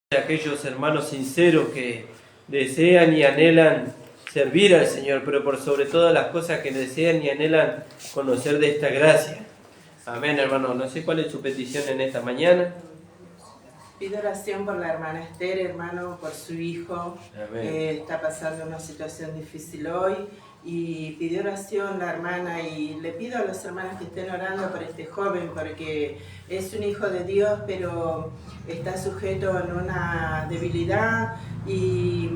de aquellos hermanos sinceros que desean y anhelan servir al Señor, pero por sobre todas las cosas que desean y anhelan conocer de esta gracia. Amén, hermano. No sé cuál es su petición en esta mañana. Pido oración por la hermana Esther, hermano, por su hijo. Está pasando una situación difícil hoy. Y pidió oración la hermana y le pido a los hermanos que estén orando por este joven porque es un hijo de Dios, pero está sujeto en una debilidad y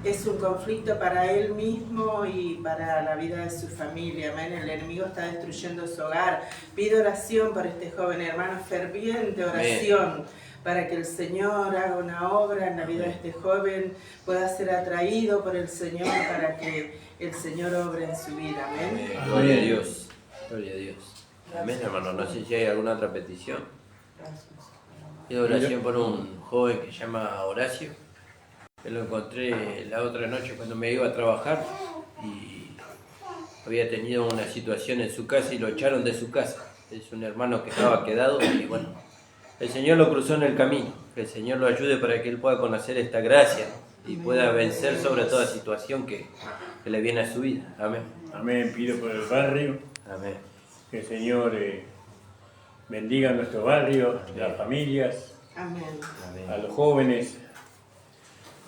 es un conflicto para él mismo y para la vida de su familia. Amén. El enemigo está destruyendo su hogar. Pido oración por este joven, hermano, ferviente oración. Amén. Para que el Señor haga una obra en la vida de este joven, pueda ser atraído por el Señor, para que el Señor obre en su vida. Amén. Gloria a Dios. Gloria a Dios. Amén, hermano. No sé si hay alguna otra petición. Pido oración por un joven que se llama Horacio, que lo encontré la otra noche cuando me iba a trabajar y había tenido una situación en su casa y lo echaron de su casa. Es un hermano que estaba quedado y bueno, el Señor lo cruzó en el camino. Que el Señor lo ayude para que él pueda conocer esta gracia y pueda vencer sobre toda situación que le viene a su vida. Amén. Amén. Pido por el barrio. Amén. Que el Señor bendiga nuestro barrio, Amén. Las familias, Amén. A los jóvenes,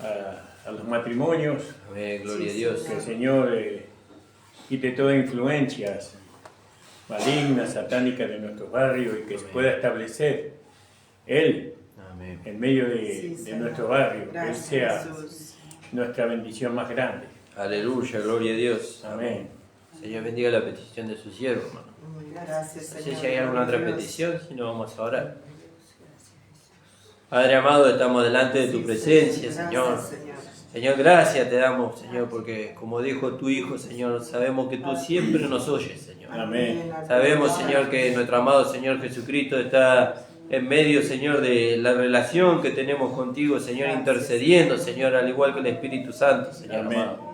a los matrimonios. Amén. Gloria a Dios. Que el Señor quite todas influencias malignas, satánicas de nuestro barrio y que se pueda establecer Él Amén. en medio de nuestro barrio. Que Él sea Jesús. nuestra bendición más grande. Aleluya, gloria a Dios. Amén. Señor, bendiga la petición de su siervo, hermano. Gracias, No Señor. sé si hay alguna otra petición, si no vamos a orar. Padre amado, estamos delante de tu presencia, Señor. Gracias, Señor. Señor, gracias te damos, Señor, porque como dijo tu Hijo, Señor, sabemos que tú siempre nos oyes, Señor. Amén. Sabemos, Señor, que nuestro amado Señor Jesucristo está en medio, Señor, de la relación que tenemos contigo, Señor, intercediendo, Señor, al igual que el Espíritu Santo, Señor amado.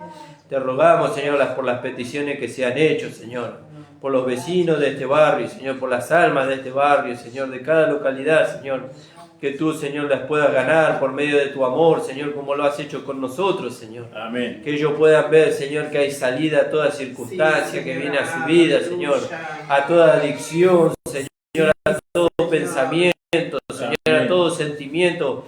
Te rogamos, Señor, por las peticiones que se han hecho, Señor, por los vecinos de este barrio, Señor, por las almas de este barrio, Señor, de cada localidad, Señor, que tú, Señor, las puedas ganar por medio de tu amor, Señor, como lo has hecho con nosotros, Señor. Amén. Que ellos puedan ver, Señor, que hay salida a toda circunstancia que viene a su vida, Señor, a toda adicción, Señor, a todo pensamiento, Señor, a todo sentimiento,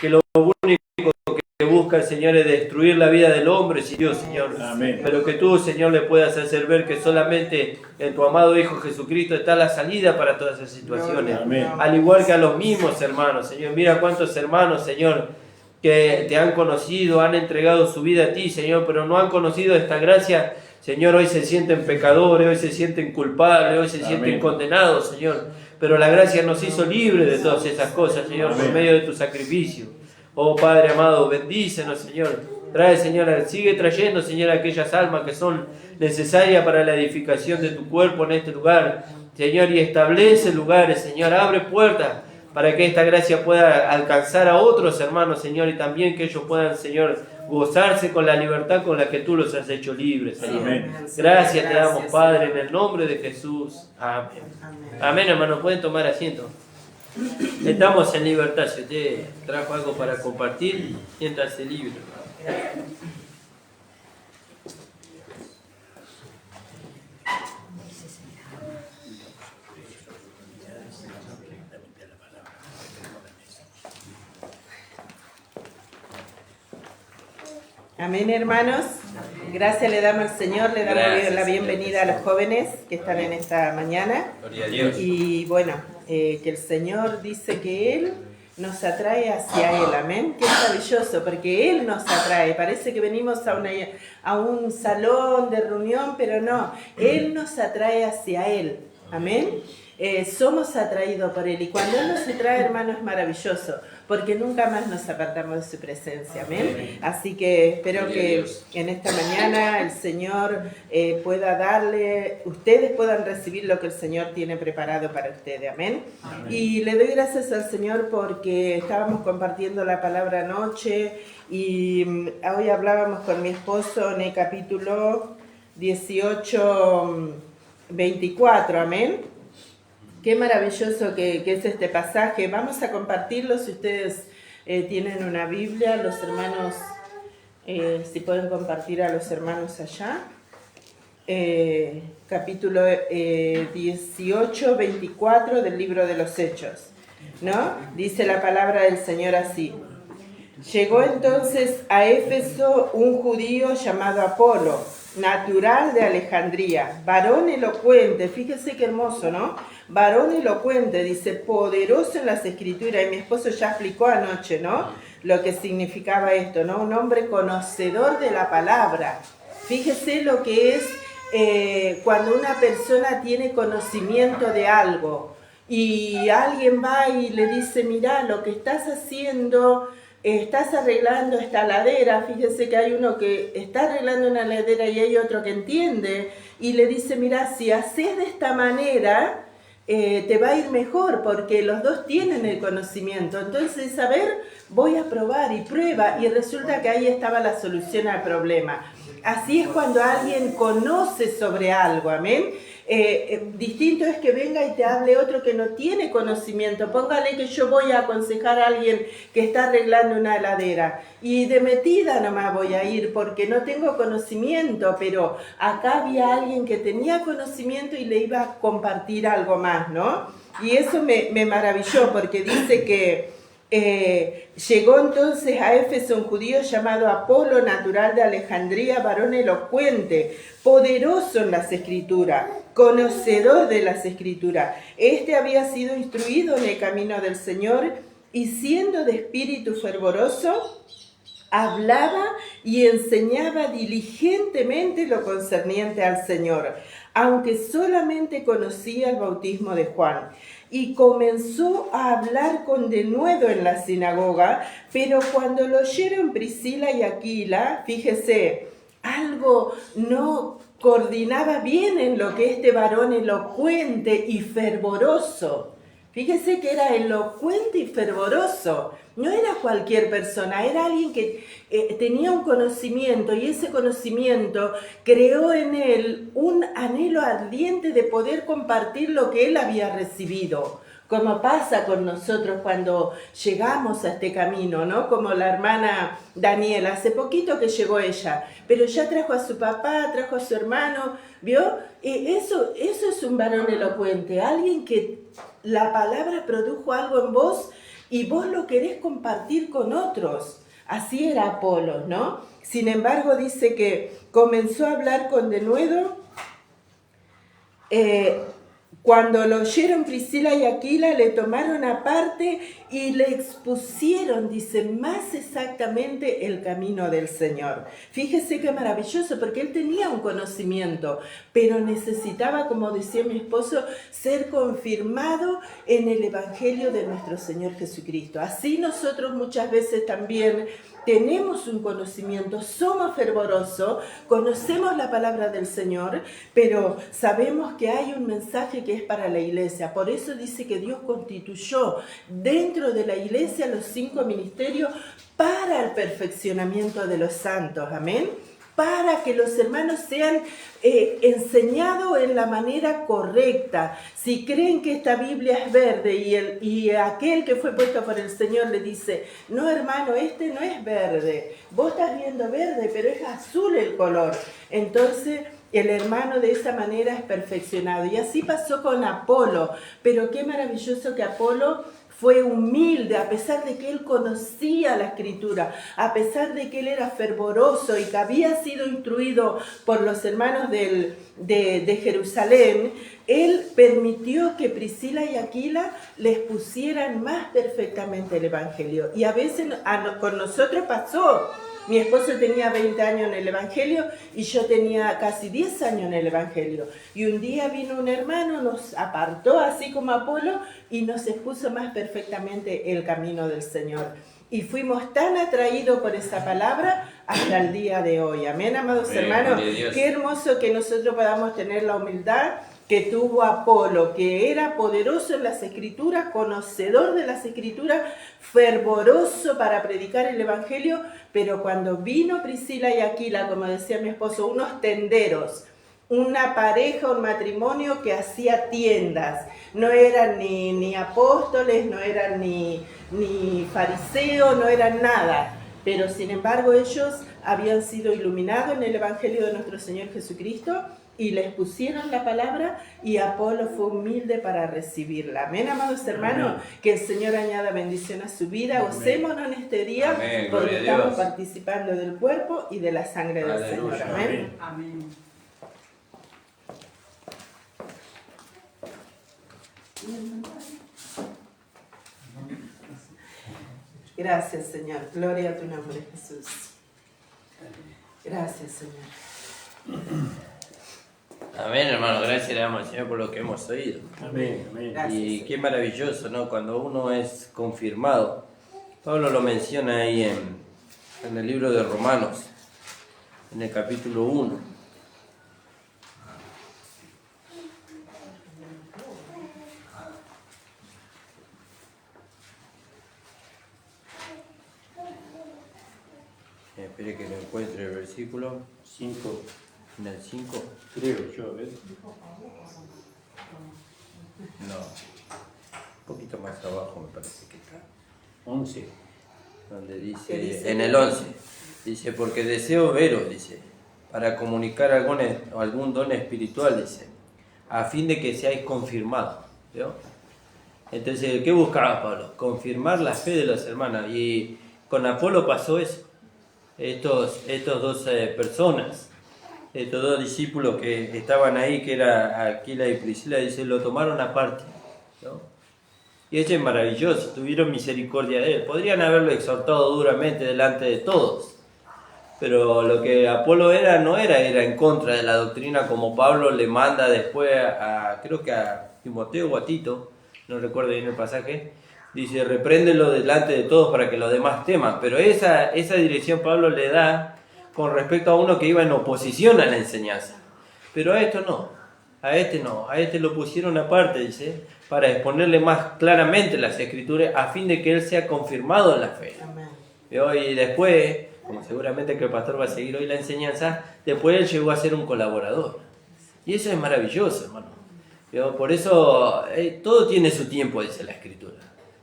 que lo único que busca el Señor es destruir la vida del hombre, si Dios, Señor. Amén. Pero que tú, Señor, le puedas hacer ver que solamente en tu amado Hijo Jesucristo está la salida para todas esas situaciones. Amén. Al igual que a los mismos hermanos, Señor. Mira cuántos hermanos, Señor, que te han conocido, han entregado su vida a ti, Señor, pero no han conocido esta gracia. Señor, hoy se sienten pecadores, hoy se sienten culpables, hoy se sienten condenados, Señor. Pero la gracia nos hizo libres de todas esas cosas, Señor, por medio de tu sacrificio. Oh Padre amado, bendícenos, Señor. Trae, Señor, sigue trayendo, Señor, aquellas almas que son necesarias para la edificación de tu cuerpo en este lugar, Señor, y establece lugares, Señor, abre puertas para que esta gracia pueda alcanzar a otros hermanos, Señor, y también que ellos puedan, Señor, gozarse con la libertad con la que tú los has hecho libres, Señor. Amén. Gracias te damos, Padre, en el nombre de Jesús. Amén. Amén. Amén, hermano. Pueden tomar asiento. Estamos en libertad. Si usted trajo algo para compartir, siéntase libre. Amén, hermanos. Gracias le damos al Señor, le damos Gracias, la bienvenida a los jóvenes que están en esta mañana. Gloria a Dios. Y bueno, que el Señor dice que Él nos atrae hacia Él, amén. Qué maravilloso, porque Él nos atrae. Parece que venimos a un salón de reunión, pero no, Él nos atrae hacia Él, amén. Somos atraídos por Él y cuando Él nos atrae, hermano, es maravilloso, porque nunca más nos apartamos de su presencia, amén. Así que espero que en esta mañana el Señor pueda darle, ustedes puedan recibir lo que el Señor tiene preparado para ustedes, amén. Y le doy gracias al Señor porque estábamos compartiendo la palabra anoche y hoy hablábamos con mi esposo en el capítulo 18, 24, amén. Qué maravilloso que es este pasaje. Vamos a compartirlo si ustedes tienen una Biblia, los hermanos, si pueden compartir a los hermanos allá. Capítulo 18, 24 del libro de los Hechos, ¿no? Dice la palabra del Señor así. Llegó entonces a Éfeso un judío llamado Apolo, natural de Alejandría, varón elocuente, fíjese qué hermoso, ¿no? Varón elocuente, dice, poderoso en las escrituras, y mi esposo ya explicó anoche, ¿no? Lo que significaba esto, ¿no? Un hombre conocedor de la palabra. Fíjese lo que es cuando una persona tiene conocimiento de algo y alguien va y le dice, mira, lo que estás haciendo, estás arreglando esta ladera. Fíjese que hay uno que está arreglando una ladera y hay otro que entiende y le dice, mira, si haces de esta manera, te va a ir mejor porque los dos tienen el conocimiento. Entonces, a ver, voy a probar y prueba, y resulta que ahí estaba la solución al problema. Así es cuando alguien conoce sobre algo, amén. Distinto es que venga y te hable otro que no tiene conocimiento. Póngale que yo voy a aconsejar a alguien que está arreglando una heladera y de metida nomás voy a ir porque no tengo conocimiento, pero acá había alguien que tenía conocimiento y le iba a compartir algo más, ¿no? Y eso me maravilló porque dice que llegó entonces a Éfeso un judío llamado Apolo, natural de Alejandría, varón elocuente, poderoso en las escrituras, conocedor de las escrituras. Este había sido instruido en el camino del Señor y siendo de espíritu fervoroso, hablaba y enseñaba diligentemente lo concerniente al Señor, aunque solamente conocía el bautismo de Juan. Y comenzó a hablar con denuedo en la sinagoga, pero cuando lo oyeron Priscila y Aquila, fíjese, algo no coordinaba bien en lo que este varón elocuente y fervoroso. Fíjese que era elocuente y fervoroso. No era cualquier persona, era alguien que tenía un conocimiento, y ese conocimiento creó en él un anhelo ardiente de poder compartir lo que él había recibido. Como pasa con nosotros cuando llegamos a este camino, ¿no? Como la hermana Daniela, hace poquito que llegó ella, pero ya trajo a su papá, trajo a su hermano, ¿vio? Eso es un varón elocuente, alguien que la palabra produjo algo en vos y vos lo querés compartir con otros. Así era Apolo, ¿no? Sin embargo, dice que comenzó a hablar con denuedo. Cuando lo oyeron Priscila y Aquila, le tomaron aparte y le expusieron, dice, más exactamente el camino del Señor. Fíjese qué maravilloso, porque él tenía un conocimiento, pero necesitaba, como decía mi esposo, ser confirmado en el Evangelio de nuestro Señor Jesucristo. Así nosotros muchas veces también tenemos un conocimiento, somos fervorosos, conocemos la palabra del Señor, pero sabemos que hay un mensaje que es para la iglesia. Por eso dice que Dios constituyó dentro de la iglesia los 5 ministerios para el perfeccionamiento de los santos. Amén. Para que los hermanos sean enseñados en la manera correcta. Si creen que esta Biblia es verde y aquel que fue puesto por el Señor le dice, no hermano, este no es verde, vos estás viendo verde, pero es azul el color. Entonces el hermano de esa manera es perfeccionado. Y así pasó con Apolo, pero qué maravilloso que Apolo fue humilde, a pesar de que él conocía la Escritura, a pesar de que él era fervoroso y que había sido instruido por los hermanos de Jerusalén. Él permitió que Priscila y Aquila les pusieran más perfectamente el Evangelio. Y a veces con nosotros pasó. Mi esposo tenía 20 años en el Evangelio y yo tenía casi 10 años en el Evangelio. Y un día vino un hermano, nos apartó así como Apolo y nos expuso más perfectamente el camino del Señor. Y fuimos tan atraídos por esa palabra hasta el día de hoy. Amén, amados hermanos. Qué hermoso que nosotros podamos tener la humildad que tuvo Apolo, que era poderoso en las Escrituras, conocedor de las Escrituras, fervoroso para predicar el Evangelio, pero cuando vino Priscila y Aquila, como decía mi esposo, unos tenderos, una pareja, un matrimonio que hacía tiendas. No eran ni apóstoles, no eran ni fariseos, no eran nada. Pero sin embargo ellos habían sido iluminados en el Evangelio de nuestro Señor Jesucristo y les pusieron la palabra y Apolo fue humilde para recibirla. Amén, amados hermanos. Amén. Que el Señor añada bendición a su vida. Amén. Gocémonos en este día. Amén. Porque estamos participando del cuerpo y de la sangre del Señor. Amén. Amén. Gracias, Señor. Gloria a tu nombre, Jesús. Gracias, Señor. Amén, hermano. Gracias le damos al Señor por lo que hemos oído. Amén, amén. Gracias, y qué maravilloso, ¿no? Cuando uno es confirmado. Pablo lo menciona ahí en el libro de Romanos, en el capítulo 1. Espere que lo encuentre el versículo 5. En el 5. Creo yo, ¿ves? No. Un poquito más abajo me parece que está. 11. Donde dice, en el 11. Dice, porque deseo veros, dice, para comunicar algún don espiritual, dice, a fin de que seáis confirmados. ¿Vio? Entonces, ¿qué buscaba Pablo? Confirmar la fe de los hermanos. Y con Apolo pasó eso. Estos dos personas, estos dos discípulos que estaban ahí, que era Aquila y Priscila, dice, lo tomaron aparte, ¿no? Y eso es maravilloso, tuvieron misericordia de él. Podrían haberlo exhortado duramente delante de todos, pero lo que Apolo era en contra de la doctrina, como Pablo le manda después creo que a Timoteo o a Tito, no recuerdo bien el pasaje. Dice, repréndelo delante de todos para que los demás teman. Pero esa dirección Pablo le da con respecto a uno que iba en oposición a la enseñanza. Pero a esto no, a este lo pusieron aparte, dice, para exponerle más claramente las escrituras a fin de que él sea confirmado en la fe. Y después, como seguramente que el pastor va a seguir hoy la enseñanza, después él llegó a ser un colaborador. Y eso es maravilloso, hermano. Por eso todo tiene su tiempo, dice la escritura.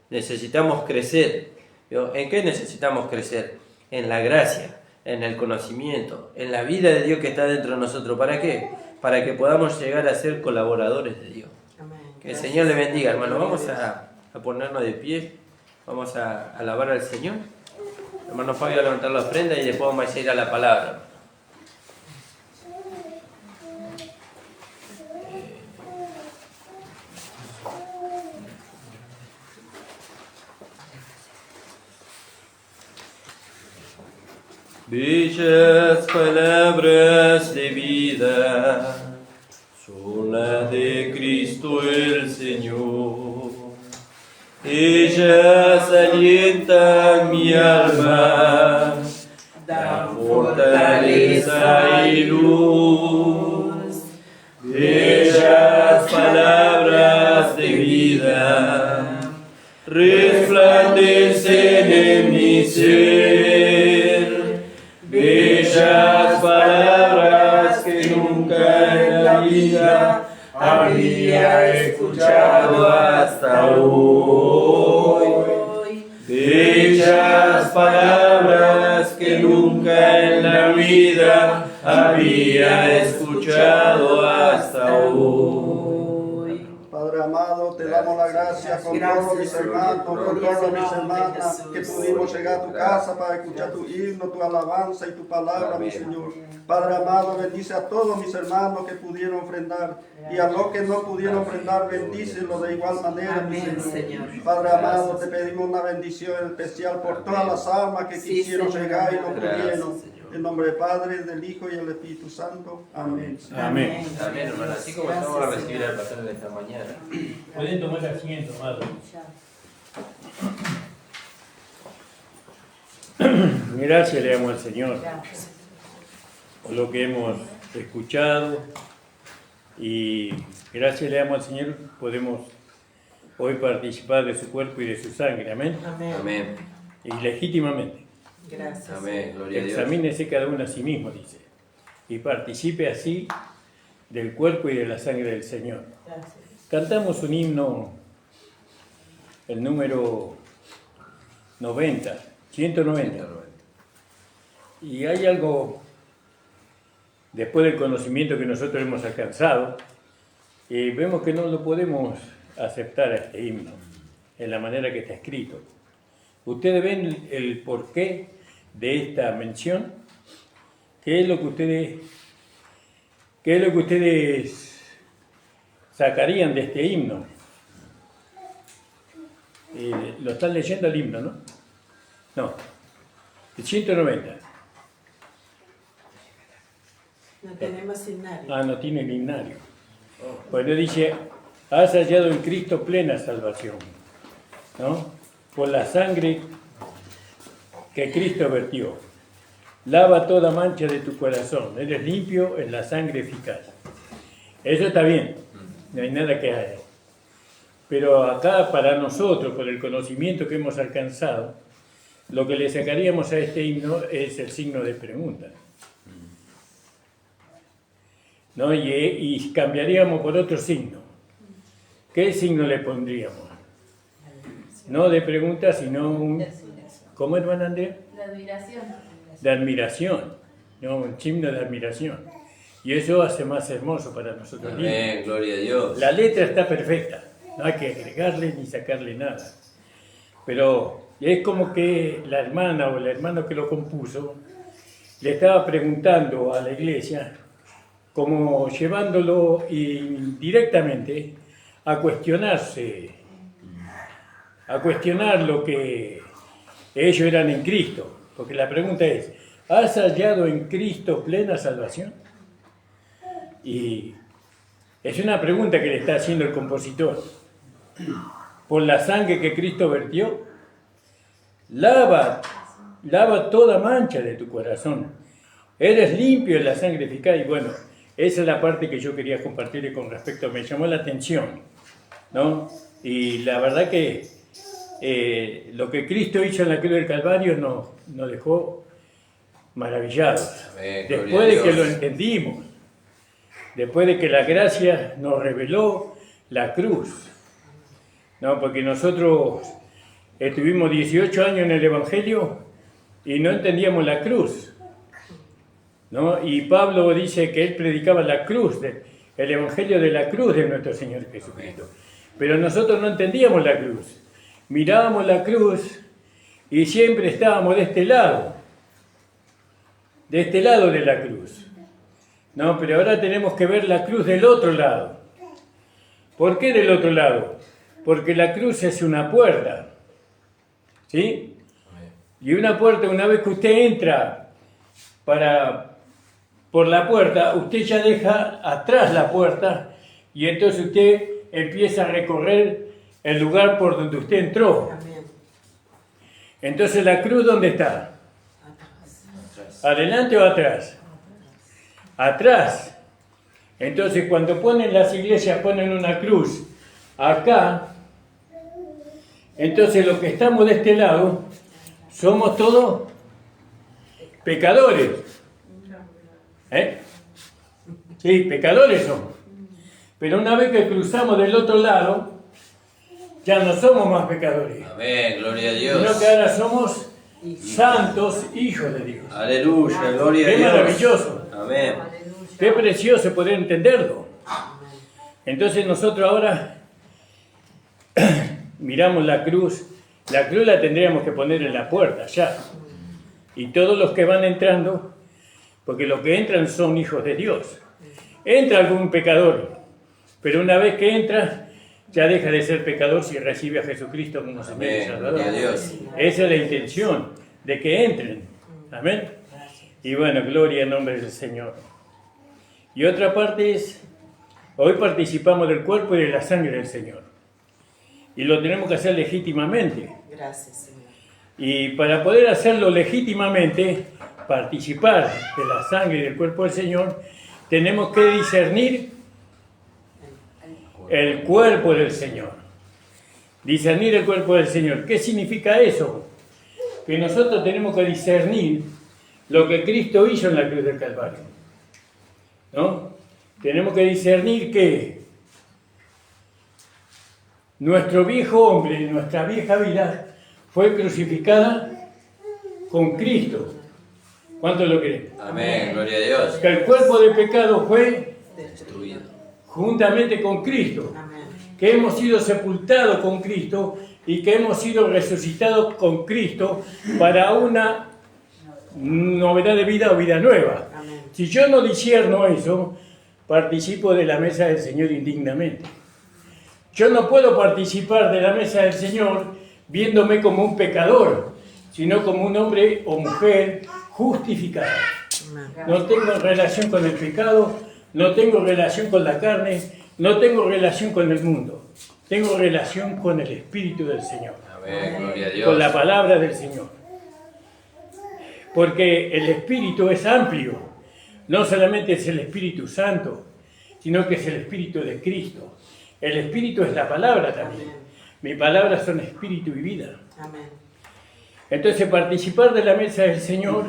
Necesitamos crecer. ¿En qué necesitamos crecer? En la gracia, en el conocimiento, en la vida de Dios que está dentro de nosotros. ¿Para qué? Para que podamos llegar a ser colaboradores de Dios. Amén. Que el Señor le bendiga, hermano. Vamos a ponernos de pie. Vamos a alabar al Señor. Hermano Fabio va a levantar la ofrenda y después vamos a ir a la palabra. Bellas palabras de vida son las de Cristo el Señor. Ellas alientan mi alma, dan fortaleza y luz. Bellas palabras de vida resplandecen en mi ser. Bellas palabras que nunca en la vida había escuchado hasta hoy. Bellas palabras que nunca en la vida había escuchado hasta hoy. Padre amado, te damos la gracia con todos mis hermanos, con todas mis hermanas, que pudimos llegar a tu casa para escuchar tu himno, tu alabanza y tu palabra, mi Señor. Padre amado, bendice a todos mis hermanos que pudieron ofrendar, y a los que no pudieron ofrendar, bendícelo de igual manera, mi Señor. Padre amado, te pedimos una bendición especial por todas las almas que quisieron llegar y no pudieron. En nombre del Padre, del Hijo y del Espíritu Santo. Amén. Amén. Amén, hermano. Así como estamos a recibir al pastor de esta mañana. Pueden tomar asiento, amado. Gracias le damos al Señor por lo que hemos escuchado, y gracias le damos al Señor, podemos hoy participar de su cuerpo y de su sangre. Amén. Amén. Y legítimamente. Gracias. Amén. Gloria a Dios. Examínese cada uno a sí mismo, dice, y participe así del cuerpo y de la sangre del Señor. Gracias. Cantamos un himno, el número 90, 190. Y hay algo, después del conocimiento que nosotros hemos alcanzado, vemos que no lo podemos aceptar a este himno, en la manera que está escrito. Ustedes ven el porqué de esta mención. ¿Qué es lo que ustedes sacarían de este himno? Lo están leyendo el himno, ¿no? No, el 190. No tenemos himnario. No tiene el himnario. Bueno, dice, has hallado en Cristo plena salvación, ¿no? Por la sangre que Cristo vertió. Lava toda mancha de tu corazón. Eres limpio en la sangre eficaz. Eso está bien. No hay nada que hacer. Pero acá para nosotros, por el conocimiento que hemos alcanzado, lo que le sacaríamos a este himno es el signo de pregunta, ¿no? Y cambiaríamos por otro signo. ¿Qué signo le pondríamos? No de pregunta, sino un... ¿Cómo, hermana Andrea? De admiración. De admiración, ¿no? Un signo de admiración. Y eso hace más hermoso para nosotros. Amén, gloria a Dios. La letra está perfecta, no hay que agregarle ni sacarle nada. Pero es como que la hermana o el hermano que lo compuso le estaba preguntando a la iglesia, como llevándolo indirectamente a cuestionarse, a cuestionar lo que ellos eran en Cristo. Porque la pregunta es, ¿has hallado en Cristo plena salvación? Y es una pregunta que le está haciendo el compositor. Por la sangre que Cristo vertió, lava toda mancha de tu corazón. Eres limpio en la sangre eficaz. Y bueno, esa es la parte que yo quería compartir con respecto, me llamó la atención, ¿no? Y la verdad que lo que Cristo hizo en la cruz del Calvario nos dejó maravillados. Amén, Después de que lo entendimos, después de que la gracia nos reveló la cruz, ¿no? Porque nosotros estuvimos 18 años en el Evangelio y no entendíamos la cruz, ¿no? Y Pablo dice que él predicaba la cruz, el Evangelio de la cruz de nuestro Señor Jesucristo. Pero nosotros no entendíamos la cruz. Mirábamos la cruz y siempre estábamos de este lado de la cruz. No, pero ahora tenemos que ver la cruz del otro lado. ¿Por qué del otro lado? Porque la cruz es una puerta, ¿sí? Y una puerta, una vez que usted entra por la puerta, usted ya deja atrás la puerta y entonces usted empieza a recorrer el lugar por donde usted entró. Amén. Entonces, ¿la cruz dónde está? ¿Adelante o atrás? Atrás. Entonces, cuando ponen las iglesias, ponen una cruz acá. Entonces, los que estamos de este lado, somos todos pecadores. Sí, pecadores somos. Pero una vez que cruzamos del otro lado, ya no somos más pecadores. Amén, gloria a Dios. Sino que ahora somos santos hijos de Dios. Aleluya, gloria a Qué Dios. maravilloso. Amén. Qué precioso poder entenderlo. Entonces nosotros ahora miramos la cruz. La cruz la tendríamos que poner en la puerta, ya. Y todos los que van entrando, porque los que entran son hijos de Dios. Entra algún pecador, pero una vez que entra, ya deja de ser pecador si recibe a Jesucristo como Señor y Salvador. Gloria a Dios. Esa es la intención, de que entren. Amén. Y bueno, gloria en nombre del Señor. Y otra parte es, hoy participamos del cuerpo y de la sangre del Señor. Y lo tenemos que hacer legítimamente. Gracias, Señor. Y para poder hacerlo legítimamente, participar de la sangre y del cuerpo del Señor, tenemos que discernir el cuerpo del Señor. Discernir el cuerpo del Señor. ¿Qué significa eso? Que nosotros tenemos que discernir lo que Cristo hizo en la cruz del Calvario, ¿no? tenemos que discernir que nuestro viejo hombre, nuestra vieja vida, fue crucificada con Cristo. ¿Cuántos lo creen? Amén, gloria a Dios. Que el cuerpo de pecado fue Destruido. juntamente con Cristo. Amén. Que hemos sido sepultados con Cristo y que hemos sido resucitados con Cristo para una novedad de vida o vida nueva. Amén. Si yo no discierno eso, participo de la mesa del Señor indignamente. Yo no puedo participar de la mesa del Señor viéndome como un pecador, sino como un hombre o mujer justificado. No tengo relación con el pecado, no tengo relación con la carne, no tengo relación con el mundo. Tengo relación con el Espíritu del Señor, Amén, gloria a Dios. con la palabra del Señor. Porque el Espíritu es amplio. No solamente es el Espíritu Santo, sino que es el Espíritu de Cristo. El Espíritu es la palabra también. Mis palabras son espíritu y vida. Amén. Entonces, participar de la mesa del Señor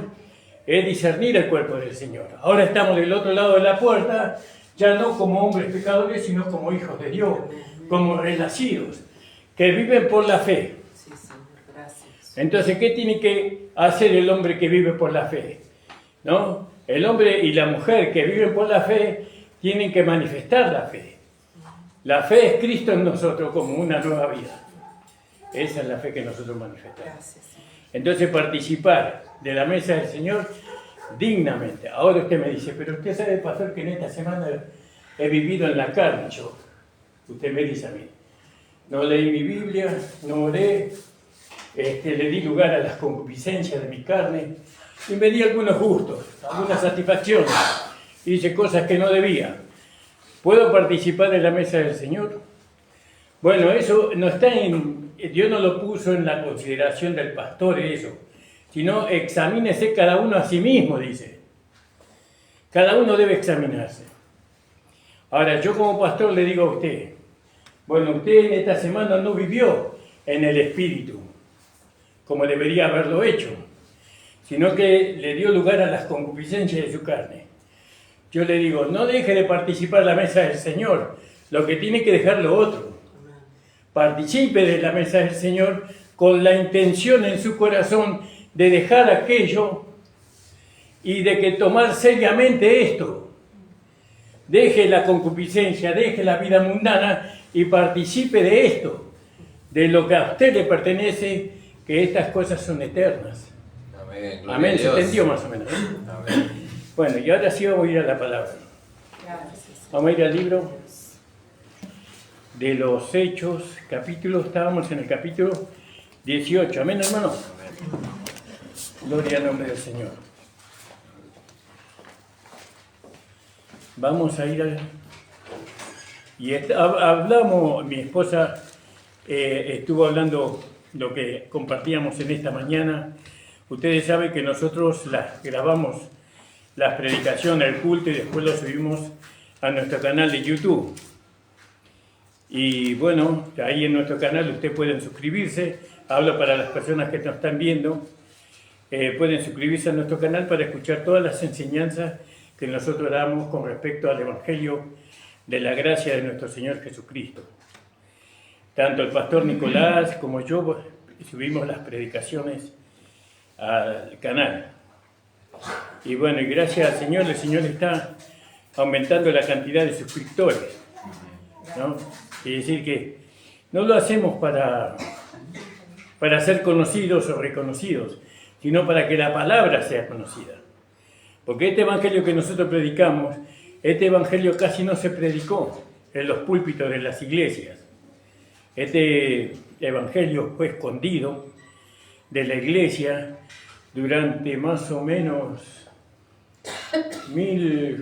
es discernir el cuerpo del Señor. Ahora estamos del otro lado de la puerta, ya no como hombres pecadores, sino como hijos de Dios, como renacidos, que viven por la fe. Sí, Señor, gracias. Entonces, ¿qué tiene que hacer el hombre que vive por la fe? ¿No? El hombre y la mujer que viven por la fe tienen que manifestar la fe. La fe es Cristo en nosotros como una nueva vida. Esa es la fe que nosotros manifestamos. Gracias, Señor. Entonces, participar de la mesa del Señor dignamente. Ahora usted me dice, pero usted sabe, pastor, que en esta semana he vivido en la carne. Usted me dice a mí, no leí mi Biblia, no oré, le di lugar a las concupiscencias de mi carne y me di algunos gustos, algunas satisfacciones. Hice cosas que no debía. ¿Puedo participar de la mesa del Señor? Bueno, eso no está Dios no lo puso en la consideración del pastor eso, sino examínese cada uno a sí mismo, dice. Cada uno debe examinarse. Ahora, yo como pastor le digo a usted, bueno, usted en esta semana no vivió en el Espíritu, como debería haberlo hecho, sino que le dio lugar a las concupiscencias de su carne. Yo le digo, no deje de participar en la mesa del Señor, lo que tiene que dejar lo otro. Participe de la mesa del Señor con la intención en su corazón de dejar aquello y de que tomar seriamente esto. Deje la concupiscencia, deje la vida mundana y participe de esto, de lo que a usted le pertenece, que estas cosas son eternas. Amén, gloria Amén, a ¿se Dios. entendió más o menos? Amén. Bueno, y ahora sí vamos a ir a la palabra. Gracias. Vamos a ir al libro de los Hechos, estábamos en el capítulo 18. Amén, hermano. Gloria al nombre del Señor. Vamos a ir al... Y hablamos, mi esposa estuvo hablando lo que compartíamos en esta mañana. Ustedes saben que nosotros grabamos las predicaciones, el culto y después lo subimos a nuestro canal de YouTube. Y bueno, ahí en nuestro canal ustedes pueden suscribirse. Hablo para las personas que nos están viendo. Pueden suscribirse a nuestro canal para escuchar todas las enseñanzas que nosotros damos con respecto al Evangelio de la gracia de nuestro Señor Jesucristo. Tanto el pastor Nicolás como yo subimos las predicaciones al canal. Y bueno, y gracias al Señor, el Señor está aumentando la cantidad de suscriptores, ¿no? Es decir, que no lo hacemos para ser conocidos o reconocidos, sino para que la palabra sea conocida. Porque este evangelio que nosotros predicamos, este evangelio casi no se predicó en los púlpitos de las iglesias. Este evangelio fue escondido de la iglesia durante más o menos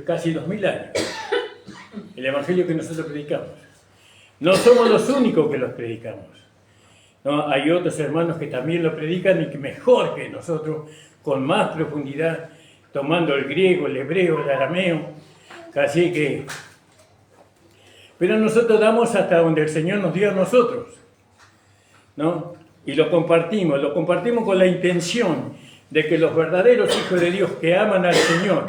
casi 2000 años. El evangelio que nosotros predicamos. No somos los únicos que los predicamos. No, hay otros hermanos que también lo predican y que mejor que nosotros, con más profundidad, tomando el griego, el hebreo, el arameo. Así que... Pero nosotros damos hasta donde el Señor nos dio a nosotros, ¿no? Y lo compartimos con la intención de que los verdaderos hijos de Dios que aman al Señor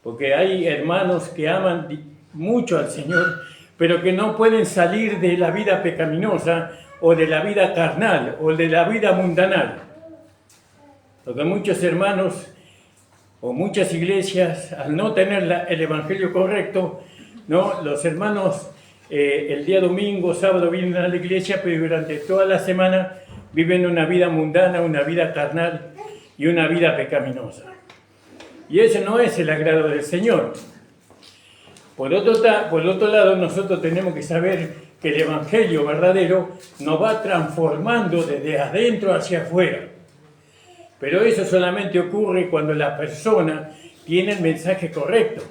Porque hay hermanos que aman mucho al Señor, pero que no pueden salir de la vida pecaminosa o de la vida carnal o de la vida mundanal. Porque muchos hermanos o muchas iglesias, al no tener el evangelio correcto, ¿no? Los hermanos el día domingo, sábado vienen a la iglesia, pero durante toda la semana viven una vida mundana, una vida carnal y una vida pecaminosa. Y ese no es el agrado del Señor. Por otro lado, nosotros tenemos que saber que el evangelio verdadero nos va transformando desde adentro hacia afuera. Pero eso solamente ocurre cuando la persona tiene el mensaje correcto,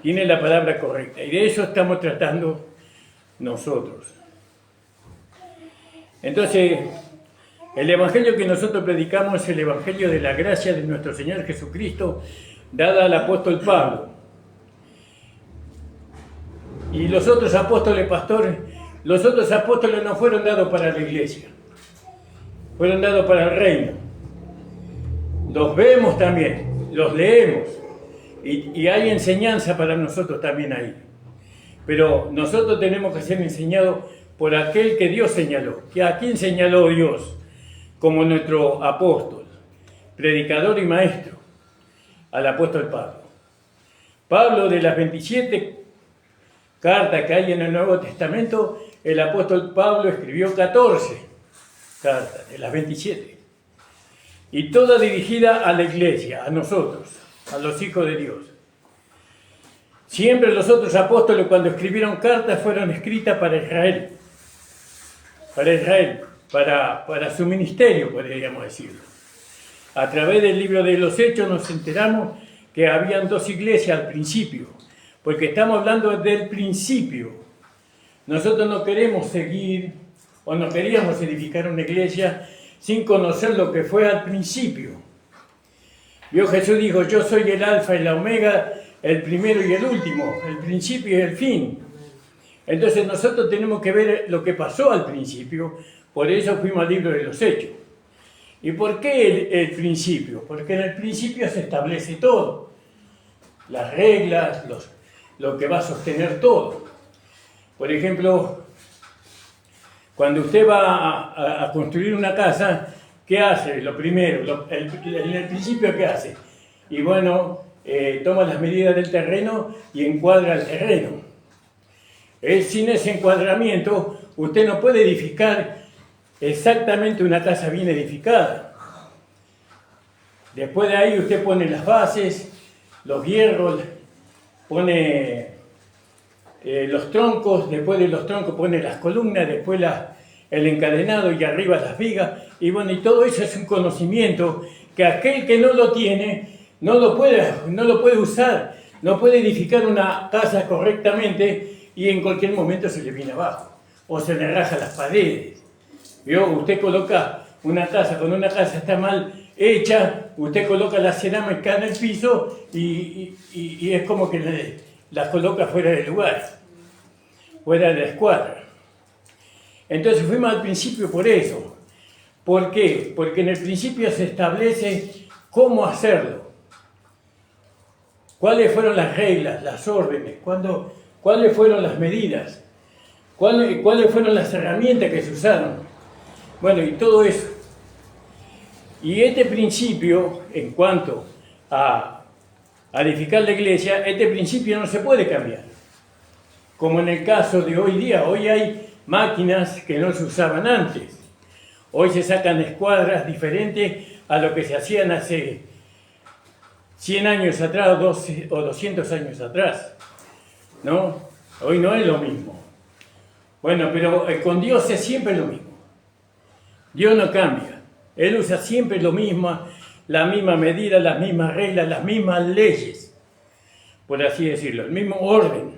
tiene la palabra correcta. Y de eso estamos tratando nosotros. Entonces, el evangelio que nosotros predicamos es el evangelio de la gracia de nuestro Señor Jesucristo, dada al apóstol Pablo. Y los otros apóstoles, pastores, los otros apóstoles no fueron dados para la iglesia, fueron dados para el reino. Los vemos también, los leemos, y hay enseñanza para nosotros también ahí. Pero nosotros tenemos que ser enseñados por aquel que Dios señaló. ¿A quién señaló Dios como nuestro apóstol, predicador y maestro? Al apóstol Pablo. Pablo, de las 27 cartas que hay en el Nuevo Testamento, el apóstol Pablo escribió 14 cartas de las 27. Y toda dirigida a la iglesia, a nosotros, a los hijos de Dios. Siempre los otros apóstoles, cuando escribieron cartas, fueron escritas para Israel. Para su ministerio, podríamos decirlo. A través del libro de los Hechos nos enteramos que habían dos iglesias al principio, porque estamos hablando del principio. Nosotros no queremos seguir o no queríamos edificar una iglesia sin conocer lo que fue al principio. Jesús dijo: yo soy el alfa y la omega, el primero y el último, el principio y el fin. Entonces nosotros tenemos que ver lo que pasó al principio, por eso fuimos al libro de los Hechos. ¿Y por qué el principio? Porque en el principio se establece todo, las reglas, lo que va a sostener todo. Por ejemplo, cuando usted va a construir una casa, ¿qué hace? Lo primero, en el principio, ¿qué hace? Y bueno, toma las medidas del terreno y encuadra el terreno. Sin ese encuadramiento, usted no puede edificar exactamente una casa bien edificada. Después de ahí usted pone las bases, los hierros, pone los troncos, después de los troncos pone las columnas, después el encadenado y arriba las vigas. Y bueno, y todo eso es un conocimiento que aquel que no lo tiene no lo puede usar, no puede edificar una casa correctamente y en cualquier momento se le viene abajo o se le raja las paredes. ¿Vio? Usted coloca una casa, cuando una casa está mal hecha, usted coloca la cerámica en el piso y es como que la coloca fuera del lugar, fuera de la escuadra. Entonces fuimos al principio por eso. ¿Por qué? Porque en el principio se establece cómo hacerlo. ¿Cuáles fueron las reglas, las órdenes? ¿Cuáles fueron las medidas? ¿Cuáles fueron las herramientas que se usaron? Bueno, y todo eso. Y este principio, en cuanto a edificar la iglesia, este principio no se puede cambiar. Como en el caso de hoy día, hoy hay máquinas que no se usaban antes. Hoy se sacan escuadras diferentes a lo que se hacían hace 100 años atrás o 200 años atrás. ¿No? Hoy no es lo mismo. Bueno, pero con Dios es siempre lo mismo. Dios no cambia. Él usa siempre lo mismo, la misma medida, las mismas reglas, las mismas leyes, por así decirlo, el mismo orden.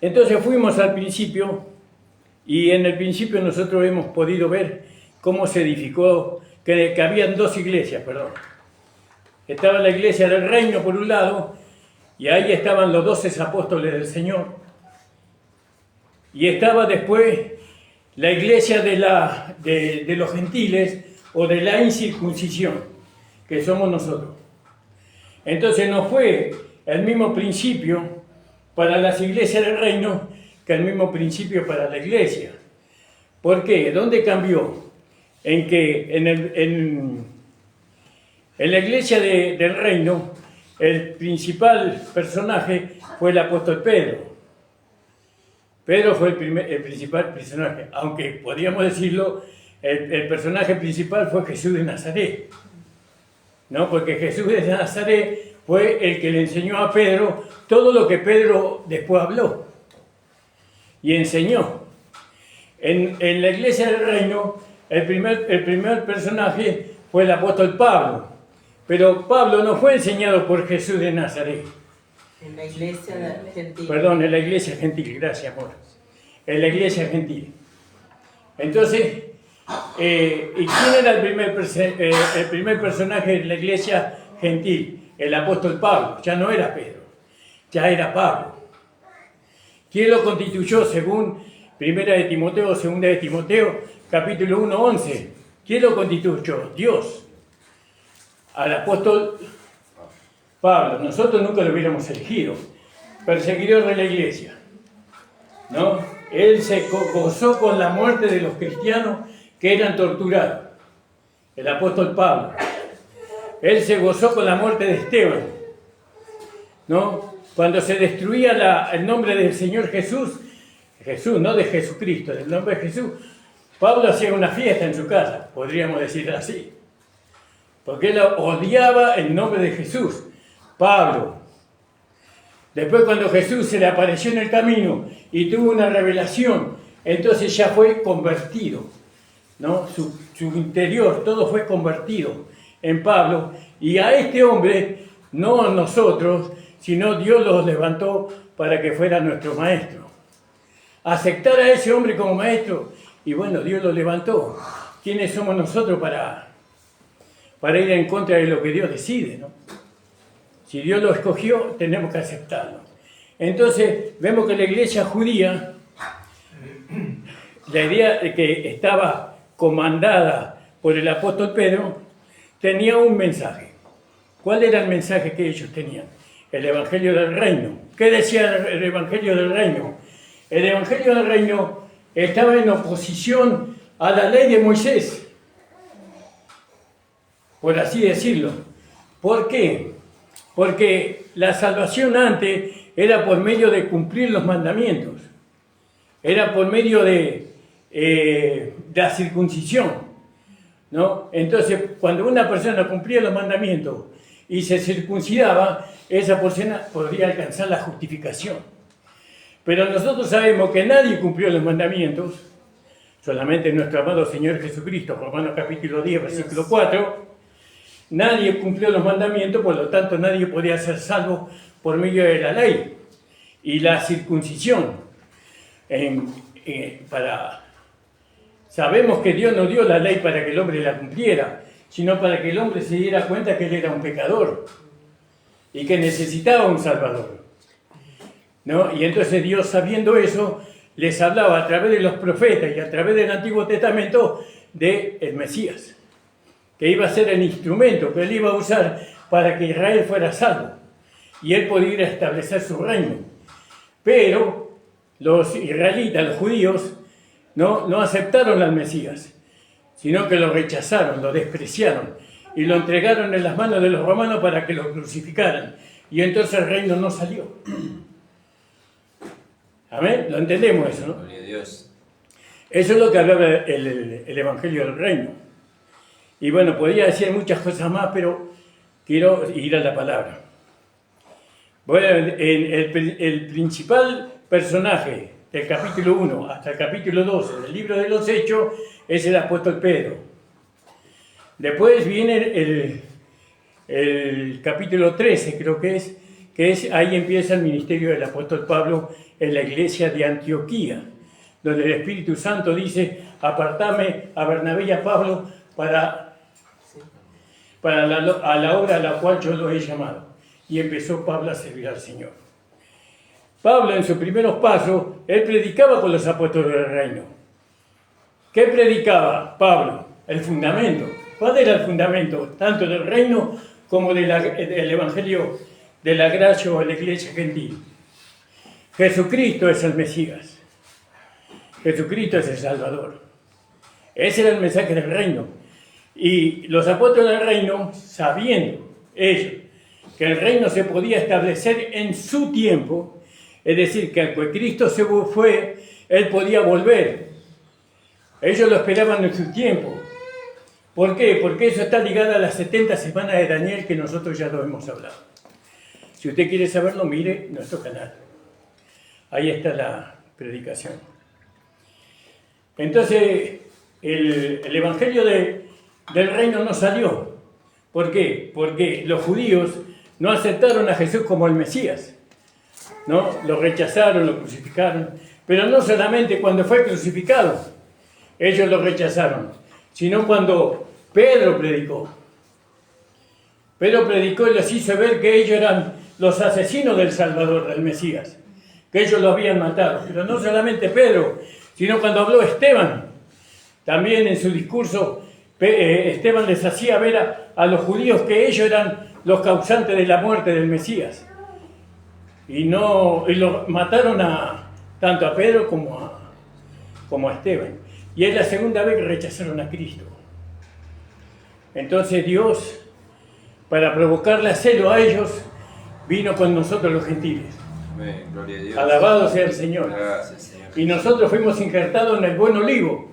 Entonces fuimos al principio y en el principio nosotros hemos podido ver cómo se edificó, que habían dos iglesias, perdón. Estaba la iglesia del reino por un lado y ahí estaban los 12 apóstoles del Señor. Y estaba después la iglesia de los gentiles o de la incircuncisión, que somos nosotros. Entonces no fue el mismo principio para las iglesias del reino que el mismo principio para la iglesia. ¿Por qué? ¿Dónde cambió? En que en la iglesia del reino el principal personaje fue el apóstol Pedro. Pedro fue el principal personaje, aunque podríamos decirlo, el personaje principal fue Jesús de Nazaret, ¿no? Porque Jesús de Nazaret fue el que le enseñó a Pedro todo lo que Pedro después habló y enseñó. En la iglesia del reino, el primer personaje fue el apóstol Pablo, pero Pablo no fue enseñado por Jesús de Nazaret. En la iglesia gentil. Perdón, en la iglesia gentil, gracias, amor. En la iglesia gentil. Entonces, ¿y quién era el primer personaje de la iglesia gentil? El apóstol Pablo. Ya no era Pedro, ya era Pablo. ¿Quién lo constituyó según 1 de Timoteo, 2 de Timoteo, capítulo 1, 11? ¿Quién lo constituyó? Dios. Al apóstol Pablo. Nosotros nunca lo hubiéramos elegido. Perseguidor de la iglesia, ¿no? Él se gozó con la muerte de los cristianos que eran torturados. El apóstol Pablo. Él se gozó con la muerte de Esteban, ¿no? Cuando se destruía el nombre del Señor Jesús, no de Jesucristo, del nombre de Jesús, Pablo hacía una fiesta en su casa, podríamos decir así, porque él odiaba el nombre de Jesús. Pablo. Después, cuando Jesús se le apareció en el camino y tuvo una revelación, entonces ya fue convertido, ¿no? Su interior, todo fue convertido en Pablo, y a este hombre, no nosotros, sino Dios los levantó para que fuera nuestro maestro. Aceptar a ese hombre como maestro, y bueno, Dios lo levantó. ¿Quiénes somos nosotros para ir en contra de lo que Dios decide, ¿no? Si Dios lo escogió, tenemos que aceptarlo. Entonces, vemos que la iglesia judía, la idea de que estaba comandada por el apóstol Pedro, tenía un mensaje. ¿Cuál era el mensaje que ellos tenían? El Evangelio del Reino. ¿Qué decía el Evangelio del Reino? El Evangelio del Reino estaba en oposición a la ley de Moisés, por así decirlo. ¿Por qué? Porque la salvación antes era por medio de cumplir los mandamientos, era por medio de la circuncisión, ¿no? Entonces, cuando una persona cumplía los mandamientos y se circuncidaba, esa persona podría alcanzar la justificación. Pero nosotros sabemos que nadie cumplió los mandamientos, solamente nuestro amado Señor Jesucristo, Romanos capítulo 10, versículo 4, nadie cumplió los mandamientos, por lo tanto nadie podía ser salvo por medio de la ley y la circuncisión. Sabemos que Dios no dio la ley para que el hombre la cumpliera, sino para que el hombre se diera cuenta que él era un pecador y que necesitaba un Salvador, ¿no? Y entonces Dios, sabiendo eso, les hablaba a través de los profetas y a través del Antiguo Testamento del Mesías, que iba a ser el instrumento que él iba a usar para que Israel fuera salvo y él pudiera establecer su reino. Pero los israelitas, los judíos, no aceptaron al Mesías, sino que lo rechazaron, lo despreciaron y lo entregaron en las manos de los romanos para que lo crucificaran. Y entonces el reino no salió. Amén, lo entendemos eso, ¿no? Gloria a Dios. Eso es lo que hablaba el Evangelio del Reino. Y bueno, podría decir muchas cosas más, pero quiero ir a la palabra. Bueno, el principal personaje del capítulo 1 hasta el capítulo 12 del libro de los Hechos es el apóstol Pedro. Después viene el capítulo 13, creo que es ahí empieza el ministerio del apóstol Pablo en la iglesia de Antioquía, donde el Espíritu Santo dice: apartame a Bernabé y a Pablo para la obra a la cual yo los he llamado. Y empezó Pablo a servir al Señor. Pablo, en sus primeros pasos, él predicaba con los apóstoles del reino. ¿Qué predicaba Pablo? El fundamento. ¿Cuál era el fundamento? Tanto del reino como del Evangelio de la Gracia o de la Iglesia Gentil. Jesucristo es el Mesías. Jesucristo es el Salvador. Ese era el mensaje del reino. Y los apóstoles del reino, sabiendo ellos que el reino se podía establecer en su tiempo, es decir, que al que Cristo se fue, Él podía volver. Ellos lo esperaban en su tiempo. ¿Por qué? Porque eso está ligado a las 70 semanas de Daniel, que nosotros ya lo hemos hablado. Si usted quiere saberlo, mire nuestro canal. Ahí está la predicación. Entonces, el Evangelio del reino no salió. ¿Por qué? Porque los judíos no aceptaron a Jesús como el Mesías, ¿no? Lo rechazaron, lo crucificaron. Pero no solamente cuando fue crucificado, ellos lo rechazaron, sino cuando Pedro predicó. Pedro predicó y les hizo ver que ellos eran los asesinos del Salvador, del Mesías, que ellos lo habían matado. Pero no solamente Pedro, sino cuando habló Esteban, también en su discurso, Esteban les hacía ver a los judíos que ellos eran los causantes de la muerte del Mesías. Y lo mataron tanto a Pedro como a Esteban. Y es la segunda vez que rechazaron a Cristo. Entonces Dios, para provocarle a celo a ellos, vino con nosotros los gentiles. Amén, gloria a Dios. Alabado sea el Señor. Gracias, Señor. Y nosotros fuimos injertados en el buen olivo.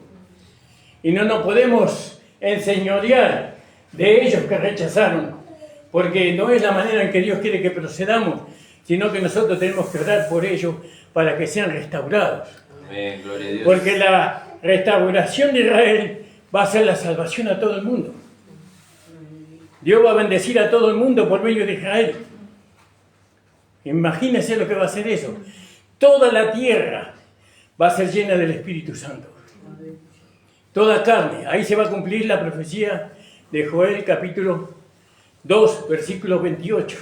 Y no nos podemos enseñorear de ellos que rechazaron, porque no es la manera en que Dios quiere que procedamos, sino que nosotros tenemos que orar por ellos para que sean restaurados. Amén, gloria a Dios. Porque la restauración de Israel va a ser la salvación a todo el mundo. Dios va a bendecir a todo el mundo por medio de Israel. Imagínense lo que va a ser eso. Toda la tierra va a ser llena del Espíritu Santo. Toda carne. Ahí se va a cumplir la profecía de Joel capítulo 2, versículo 28.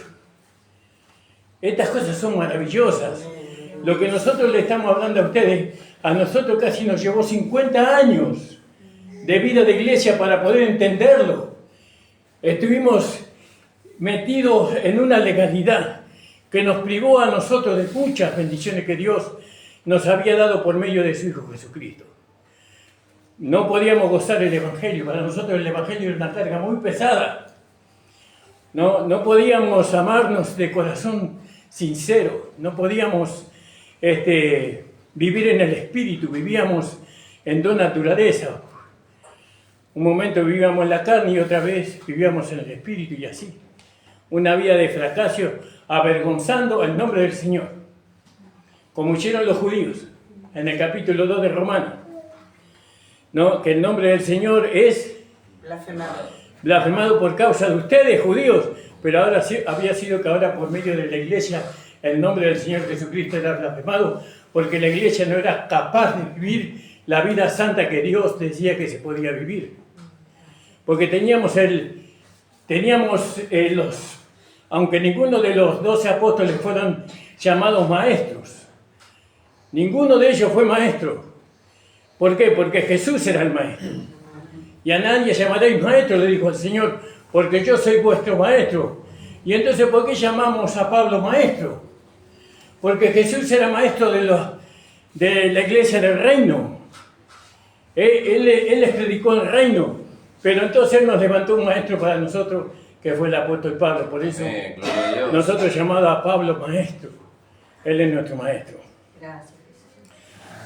Estas cosas son maravillosas. Lo que nosotros le estamos hablando a ustedes, a nosotros casi nos llevó 50 años de vida de iglesia para poder entenderlo. Estuvimos metidos en una legalidad que nos privó a nosotros de muchas bendiciones que Dios nos había dado por medio de su Hijo Jesucristo. No podíamos gozar el Evangelio. Para nosotros el Evangelio era una carga muy pesada. No podíamos amarnos de corazón sincero. No podíamos vivir en el Espíritu. Vivíamos en dos naturalezas. Un momento vivíamos en la carne y otra vez vivíamos en el Espíritu y así. Una vida de fracaso, avergonzando el nombre del Señor. Como hicieron los judíos en el capítulo 2 de Romanos. ¿No? Que el nombre del Señor es blasfemado por causa de ustedes, judíos, pero ahora sí, había sido que ahora por medio de la iglesia el nombre del Señor Jesucristo era blasfemado, porque la iglesia no era capaz de vivir la vida santa que Dios decía que se podía vivir. Porque teníamos aunque ninguno de los 12 apóstoles fueron llamados maestros, ninguno de ellos fue maestro. ¿Por qué? Porque Jesús era el maestro. Y a nadie llamaréis maestro, le dijo el Señor, porque yo soy vuestro maestro. Y entonces, ¿por qué llamamos a Pablo maestro? Porque Jesús era maestro de la iglesia del reino. Él les predicó el reino, pero entonces Él nos levantó un maestro para nosotros, que fue el apóstol Pablo. Por eso nosotros llamamos a Pablo maestro. Él es nuestro maestro.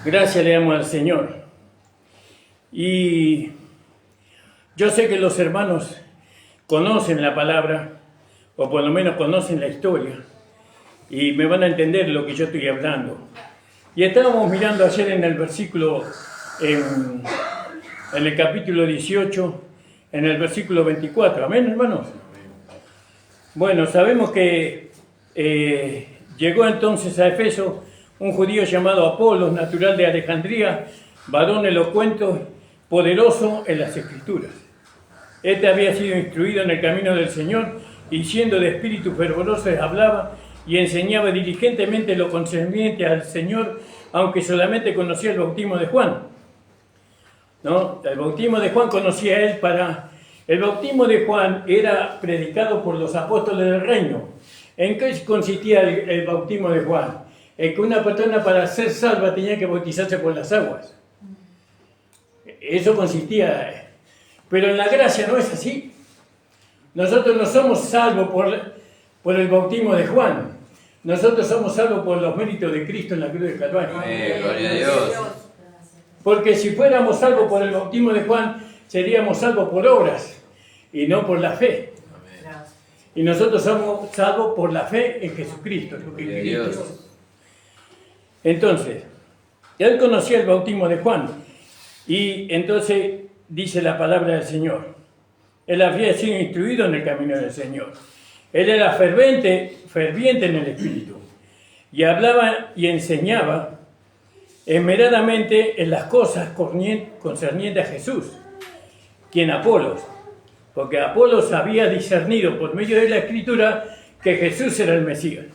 Gracias le damos al Señor. Y yo sé que los hermanos conocen la palabra, o por lo menos conocen la historia, y me van a entender lo que yo estoy hablando. Y estábamos mirando ayer en el versículo, en el capítulo 18, en el versículo 24. ¿Amén, hermanos? Bueno, sabemos que llegó entonces a Efeso un judío llamado Apolos, natural de Alejandría, varón elocuente, poderoso en las Escrituras. Este había sido instruido en el camino del Señor y siendo de espíritu fervoroso hablaba y enseñaba diligentemente lo concerniente al Señor, aunque solamente conocía el bautismo de Juan. ¿No? El bautismo de Juan conocía él para El bautismo de Juan era predicado por los apóstoles del reino. ¿En qué consistía el bautismo de Juan? En que una persona para ser salva tenía que bautizarse por las aguas. Eso consistía. Pero en la gracia no es así. Nosotros no somos salvos por el bautismo de Juan. Nosotros somos salvos por los méritos de Cristo en la cruz del Calvario. Gloria a Dios. Porque si fuéramos salvos por el bautismo de Juan, seríamos salvos por obras y no por la fe. Y nosotros somos salvos por la fe en Jesucristo. Lo que Cristo hizo. Entonces, él conocía el bautismo de Juan. Y entonces dice la palabra del Señor. Él había sido instruido en el camino del Señor. Él era ferviente en el Espíritu. Y hablaba y enseñaba esmeradamente en las cosas concernientes a Jesús, quien Apolos, porque Apolos había discernido por medio de la Escritura que Jesús era el Mesías.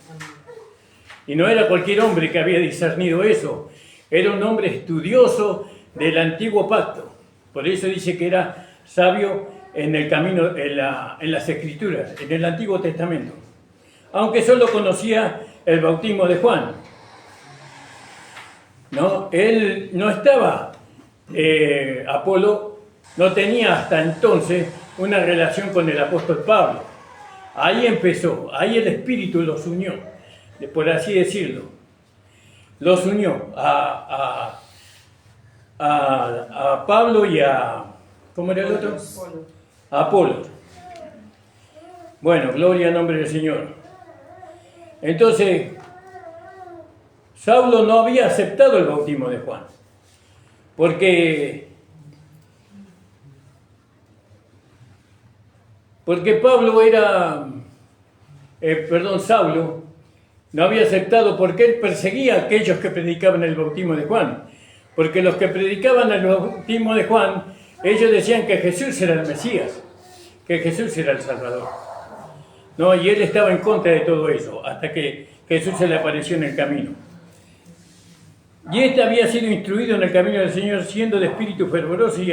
Y no era cualquier hombre que había discernido eso, era un hombre estudioso del antiguo pacto. Por eso dice que era sabio en el camino, en las Escrituras, en el Antiguo Testamento. Aunque solo conocía el bautismo de Juan. ¿No? Él no estaba, Apolo no tenía hasta entonces una relación con el apóstol Pablo. Ahí empezó, ahí el Espíritu los unió, por así decirlo. Los unió a Pablo y a... ¿Cómo era el otro? A Apolo. Bueno, gloria al nombre del Señor. Entonces, Saulo no había aceptado el bautismo de Juan, porque Saulo no había aceptado porque él perseguía a aquellos que predicaban el bautismo de Juan, porque los que predicaban el bautismo de Juan, ellos decían que Jesús era el Mesías, que Jesús era el Salvador. No, y él estaba en contra de todo eso, hasta que Jesús se le apareció en el camino. Y este había sido instruido en el camino del Señor, siendo de espíritu fervoroso, y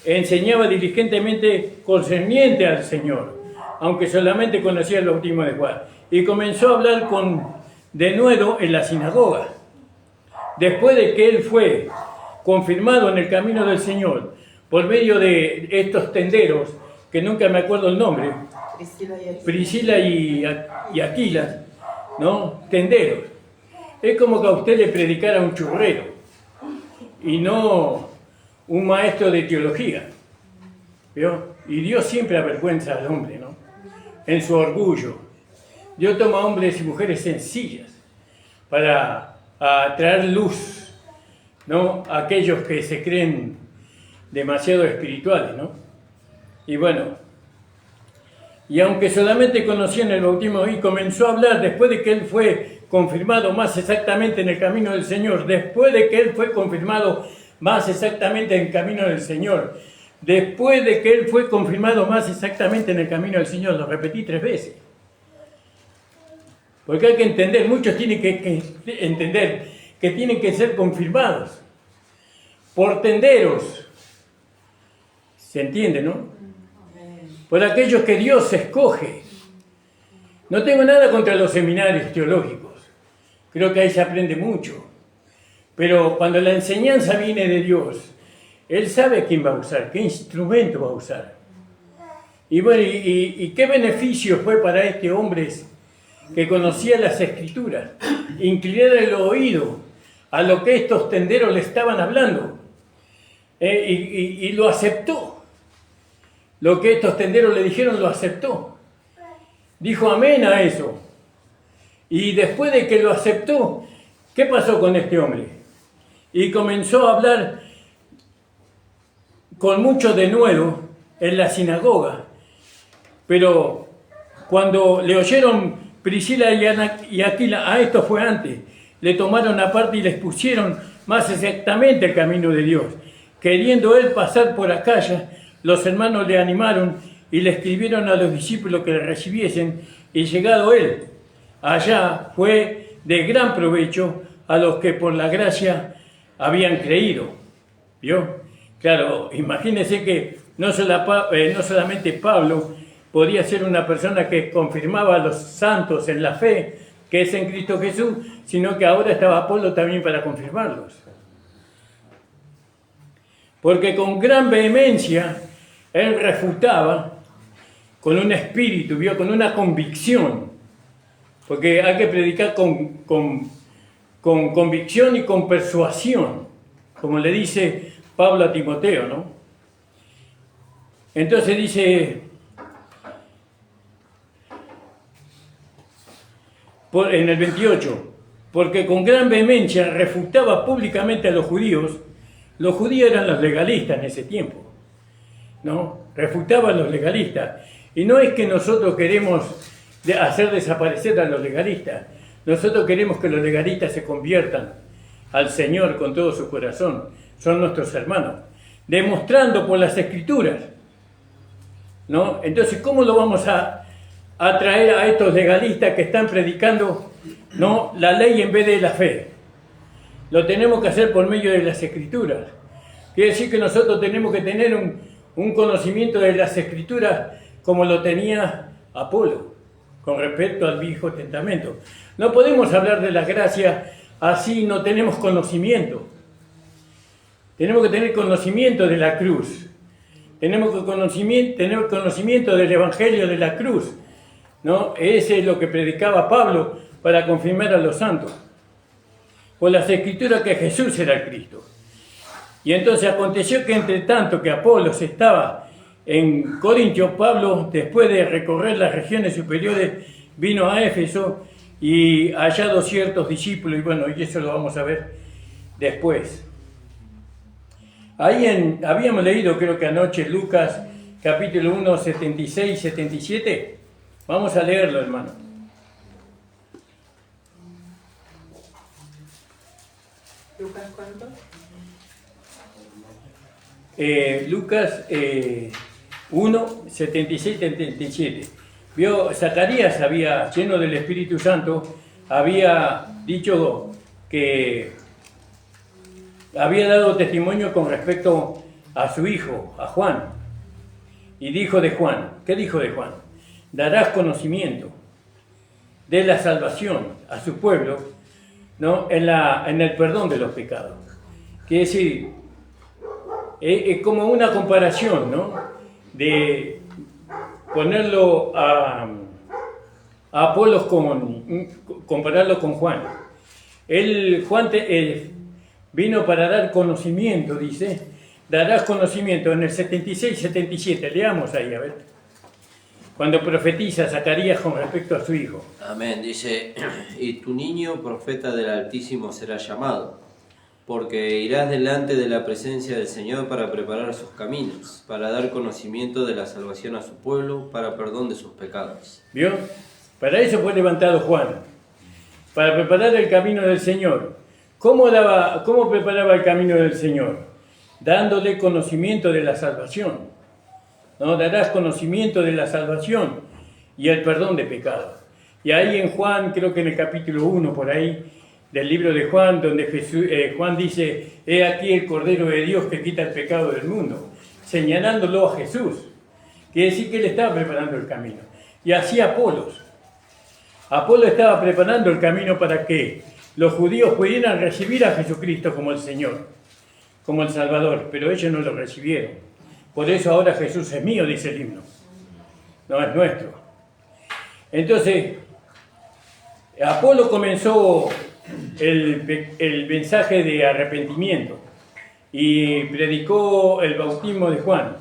enseñaba diligentemente concerniente al Señor, aunque solamente conocía el bautismo de Juan. Y comenzó a hablar con denuedo en la sinagoga. Después de que él fue confirmado en el camino del Señor por medio de estos tenderos, que nunca me acuerdo el nombre, Priscila y Aquila, ¿no? Tenderos. Es como que a usted le predicara un churrero y no un maestro de teología. ¿Vio? Y Dios siempre avergüenza al hombre, ¿no? En su orgullo. Dios toma hombres y mujeres sencillas para traer luz, ¿no? A aquellos que se creen demasiado espirituales, ¿no? Y bueno, y aunque solamente conocían el bautismo y comenzó a hablar después de que él fue confirmado más exactamente en el camino del Señor, después de que él fue confirmado más exactamente en el camino del Señor, después de que él fue confirmado más exactamente en el camino del Señor, lo repetí 3 veces. Porque hay que entender, muchos tienen que entender que tienen que ser confirmados por tenderos. ¿Se entiende, no? Por aquellos que Dios escoge. No tengo nada contra los seminarios teológicos. Creo que ahí se aprende mucho. Pero cuando la enseñanza viene de Dios, Él sabe quién va a usar, qué instrumento va a usar. Y bueno, ¿y qué beneficio fue para este hombre que conocía las Escrituras? Inclinar el oído a lo que estos tenderos le estaban hablando. Y lo aceptó. Lo que estos tenderos le dijeron lo aceptó. Dijo amén a eso. Y después de que lo aceptó, ¿qué pasó con este hombre? Y comenzó a hablar con mucho denuedo en la sinagoga. Pero cuando le oyeron Priscila y Aquila, a esto fue antes, le tomaron aparte y les pusieron más exactamente el camino de Dios. Queriendo él pasar por Acaya, los hermanos le animaron y le escribieron a los discípulos que le recibiesen, y llegado él allá fue de gran provecho a los que por la gracia habían creído. ¿Vio? Claro, imagínense que no solamente Pablo podía ser una persona que confirmaba a los santos en la fe, que es en Cristo Jesús, sino que ahora estaba Apolo también para confirmarlos. Porque con gran vehemencia él refutaba con un espíritu, ¿vio? Con una convicción, porque hay que predicar con convicción y con persuasión, como le dice Pablo a Timoteo, ¿no? Entonces dice, en el 28, porque con gran vehemencia refutaba públicamente a los judíos eran los legalistas en ese tiempo, ¿no? Refutaba a los legalistas. Y no es que nosotros queremos hacer desaparecer a los legalistas, nosotros queremos que los legalistas se conviertan al Señor con todo su corazón, son nuestros hermanos, demostrando por las Escrituras, ¿no? Entonces, ¿cómo lo vamos a traer a estos legalistas que están predicando, ¿no?, la ley en vez de la fe? Lo tenemos que hacer por medio de las Escrituras. Quiere decir que nosotros tenemos que tener un conocimiento de las Escrituras como lo tenía Apolo con respecto al Viejo Testamento. No podemos hablar de la gracia así, no tenemos conocimiento. Tenemos que tener conocimiento de la cruz. Tenemos que tener conocimiento del Evangelio de la cruz, ¿no? Ese es lo que predicaba Pablo para confirmar a los santos. Por las Escrituras que Jesús era el Cristo. Y entonces aconteció que entre tanto que Apolos estaba en Corintio, Pablo, después de recorrer las regiones superiores, vino a Éfeso y hallado ciertos discípulos, y bueno, y eso lo vamos a ver después. Habíamos leído, creo que anoche, Lucas capítulo 1, 76, 77. Vamos a leerlo, hermano. ¿Lucas cuánto? Lucas 1, 76, 77. Vio, Zacarías había, lleno del Espíritu Santo, había dicho que había dado testimonio con respecto a su hijo, a Juan. Y dijo de Juan, ¿qué dijo de Juan? Darás conocimiento de la salvación a su pueblo, ¿no?, en el perdón de los pecados. Quiere decir, es como una comparación, ¿no?, de ponerlo a Apolos compararlo con Juan. Juan vino para dar conocimiento, dice, darás conocimiento en el 76, 77, leamos ahí, a ver, cuando profetiza Zacarías con respecto a su hijo. Amén. Dice, y tu niño profeta del Altísimo será llamado, porque irás delante de la presencia del Señor para preparar sus caminos, para dar conocimiento de la salvación a su pueblo, para perdón de sus pecados. ¿Vio? Para eso fue levantado Juan, para preparar el camino del Señor. ¿Cómo preparaba el camino del Señor? Dándole conocimiento de la salvación. ¿No? Darás conocimiento de la salvación y el perdón de pecados. Y ahí en Juan, creo que en el capítulo 1, por ahí, del libro de Juan, donde Juan dice, he aquí el Cordero de Dios que quita el pecado del mundo, señalándolo a Jesús. Quiere decir que él estaba preparando el camino. Y así Apolo estaba preparando el camino para que los judíos pudieran recibir a Jesucristo como el Señor, como el Salvador, pero ellos no lo recibieron. Por eso ahora Jesús es mío, dice el himno, no es nuestro. Entonces, Apolo comenzó el mensaje de arrepentimiento y predicó el bautismo de Juan.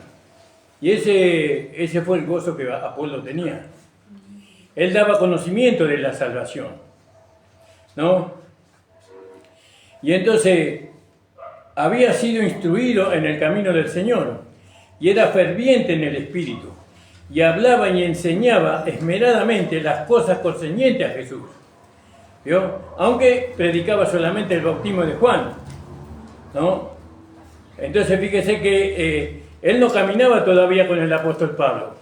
Y ese fue el gozo que Apolo tenía. Él daba conocimiento de la salvación, ¿no? Y entonces había sido instruido en el camino del Señor y era ferviente en el Espíritu y hablaba y enseñaba esmeradamente las cosas concernientes a Jesús. ¿Vio? Aunque predicaba solamente el bautismo de Juan, ¿no? Entonces fíjese que él no caminaba todavía con el apóstol Pablo.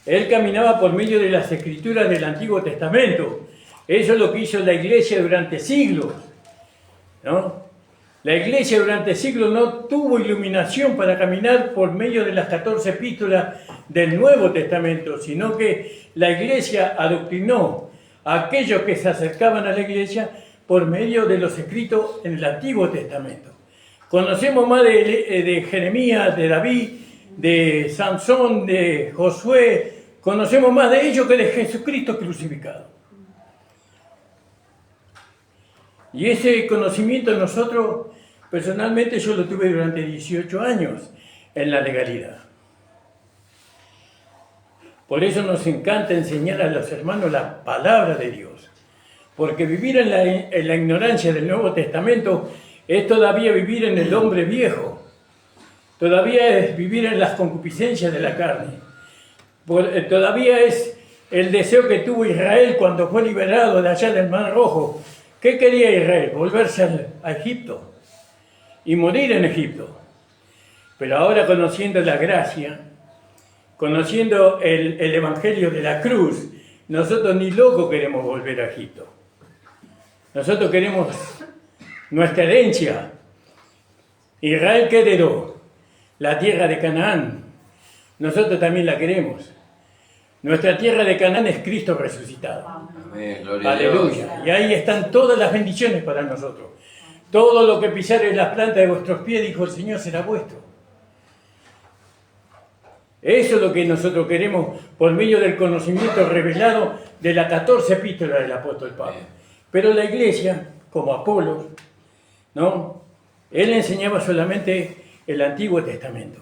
Él caminaba por medio de las Escrituras del Antiguo Testamento. Eso es lo que hizo la iglesia durante siglos, ¿no? La iglesia durante siglos no tuvo iluminación para caminar por medio de las 14 epístolas del Nuevo Testamento, sino que la iglesia adoctrinó a aquellos que se acercaban a la iglesia por medio de los escritos en el Antiguo Testamento. Conocemos más de Jeremías, de David, de Sansón, de Josué, conocemos más de ellos que de Jesucristo crucificado. Y ese conocimiento nosotros, personalmente yo lo tuve durante 18 años en la legalidad. Por eso nos encanta enseñar a los hermanos la palabra de Dios. Porque vivir en la ignorancia del Nuevo Testamento es todavía vivir en el hombre viejo. Todavía es vivir en las concupiscencias de la carne. Todavía es el deseo que tuvo Israel cuando fue liberado de allá del Mar Rojo. ¿Qué quería Israel? Volverse a Egipto y morir en Egipto. Pero ahora, conociendo la gracia, conociendo el evangelio de la cruz, nosotros ni loco queremos volver a Egipto. Nosotros queremos nuestra herencia. Israel que heredó la tierra de Canaán, nosotros también la queremos. Nuestra tierra de Canaán es Cristo resucitado. Amén, gloria Aleluya. a Dios. Y ahí están todas las bendiciones para nosotros. Todo lo que pisares las plantas de vuestros pies, dijo el Señor, será vuestro. Eso es lo que nosotros queremos por medio del conocimiento revelado de las 14 epístolas del apóstol Pablo. Pero la iglesia, como Apolos, ¿no? Él enseñaba solamente el Antiguo Testamento.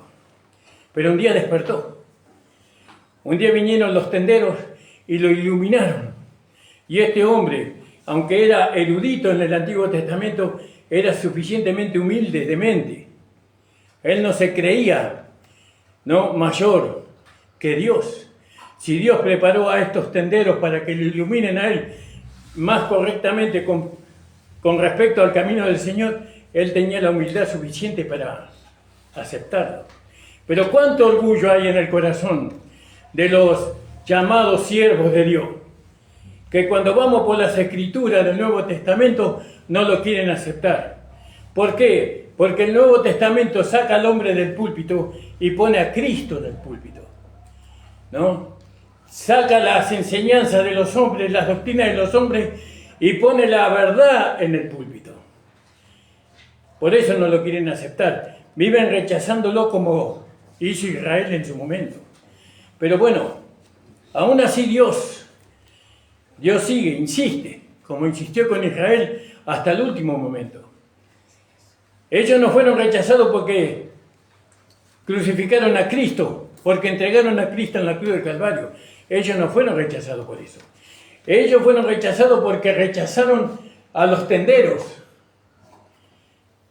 Pero un día despertó. Un día vinieron los tenderos y lo iluminaron. Y este hombre, aunque era erudito en el Antiguo Testamento, era suficientemente humilde de mente. Él no se creía, ¿no?, mayor que Dios. Si Dios preparó a estos tenderos para que lo iluminen a él más correctamente con respecto al camino del Señor, él tenía la humildad suficiente para aceptarlo. Pero cuánto orgullo hay en el corazón de los llamados siervos de Dios, que cuando vamos por las escrituras del Nuevo Testamento no lo quieren aceptar. ¿Por qué? Porque el Nuevo Testamento saca al hombre del púlpito y pone a Cristo del púlpito, ¿no? Saca las enseñanzas de los hombres, las doctrinas de los hombres y pone la verdad en el púlpito. Por eso no lo quieren aceptar. Viven rechazándolo como hizo Israel en su momento. Pero bueno, aún así Dios sigue, insiste, como insistió con Israel hasta el último momento. Ellos no fueron rechazados porque crucificaron a Cristo, porque entregaron a Cristo en la cruz del Calvario. Ellos no fueron rechazados por eso. Ellos fueron rechazados porque rechazaron a los tenderos,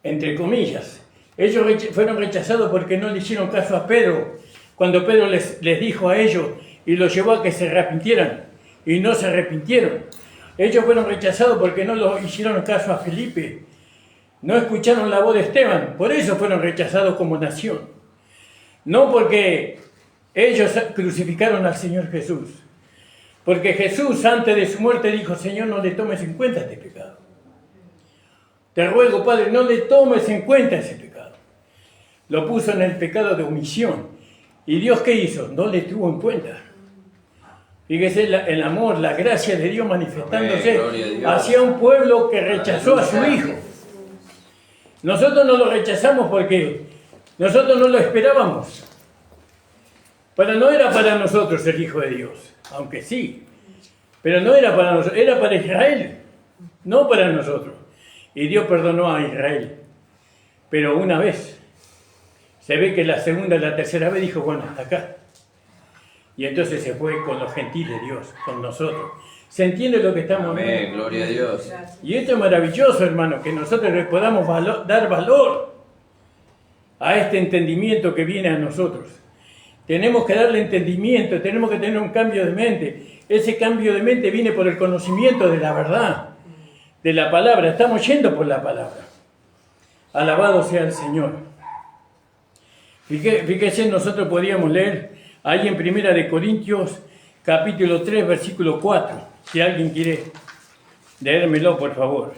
entre comillas. Ellos fueron rechazados porque no le hicieron caso a Pedro, cuando Pedro les dijo a ellos y los llevó a que se arrepintieran, y no se arrepintieron. Ellos fueron rechazados porque no lo hicieron caso a Felipe, no escucharon la voz de Esteban, por eso fueron rechazados como nación. No porque ellos crucificaron al Señor Jesús, porque Jesús antes de su muerte dijo: Señor, no le tomes en cuenta este pecado. Te ruego, Padre, no le tomes en cuenta ese pecado. Lo puso en el pecado de omisión. ¿Y Dios qué hizo? No le tuvo en cuenta. Fíjese el amor, la gracia de Dios manifestándose hacia un pueblo que rechazó a su Hijo. Nosotros no lo rechazamos porque nosotros no lo esperábamos. Pero no era para nosotros el Hijo de Dios, aunque sí. Pero no era para nosotros, era para Israel, no para nosotros. Y Dios perdonó a Israel. Pero una vez, se ve que la segunda y la tercera vez dijo: bueno, hasta acá. Y entonces se fue con los gentiles Dios, con nosotros. ¿Se entiende lo que estamos hablando? Amén, gloria a Dios. Y esto es maravilloso, hermano, que nosotros le podamos dar valor a este entendimiento que viene a nosotros. Tenemos que darle entendimiento, tenemos que tener un cambio de mente. Ese cambio de mente viene por el conocimiento de la verdad, de la palabra. Estamos yendo por la palabra. Alabado sea el Señor. Fíjese, nosotros podríamos leer ahí en 1 Corintios, capítulo 3, versículo 4. Si alguien quiere leérmelo, por favor.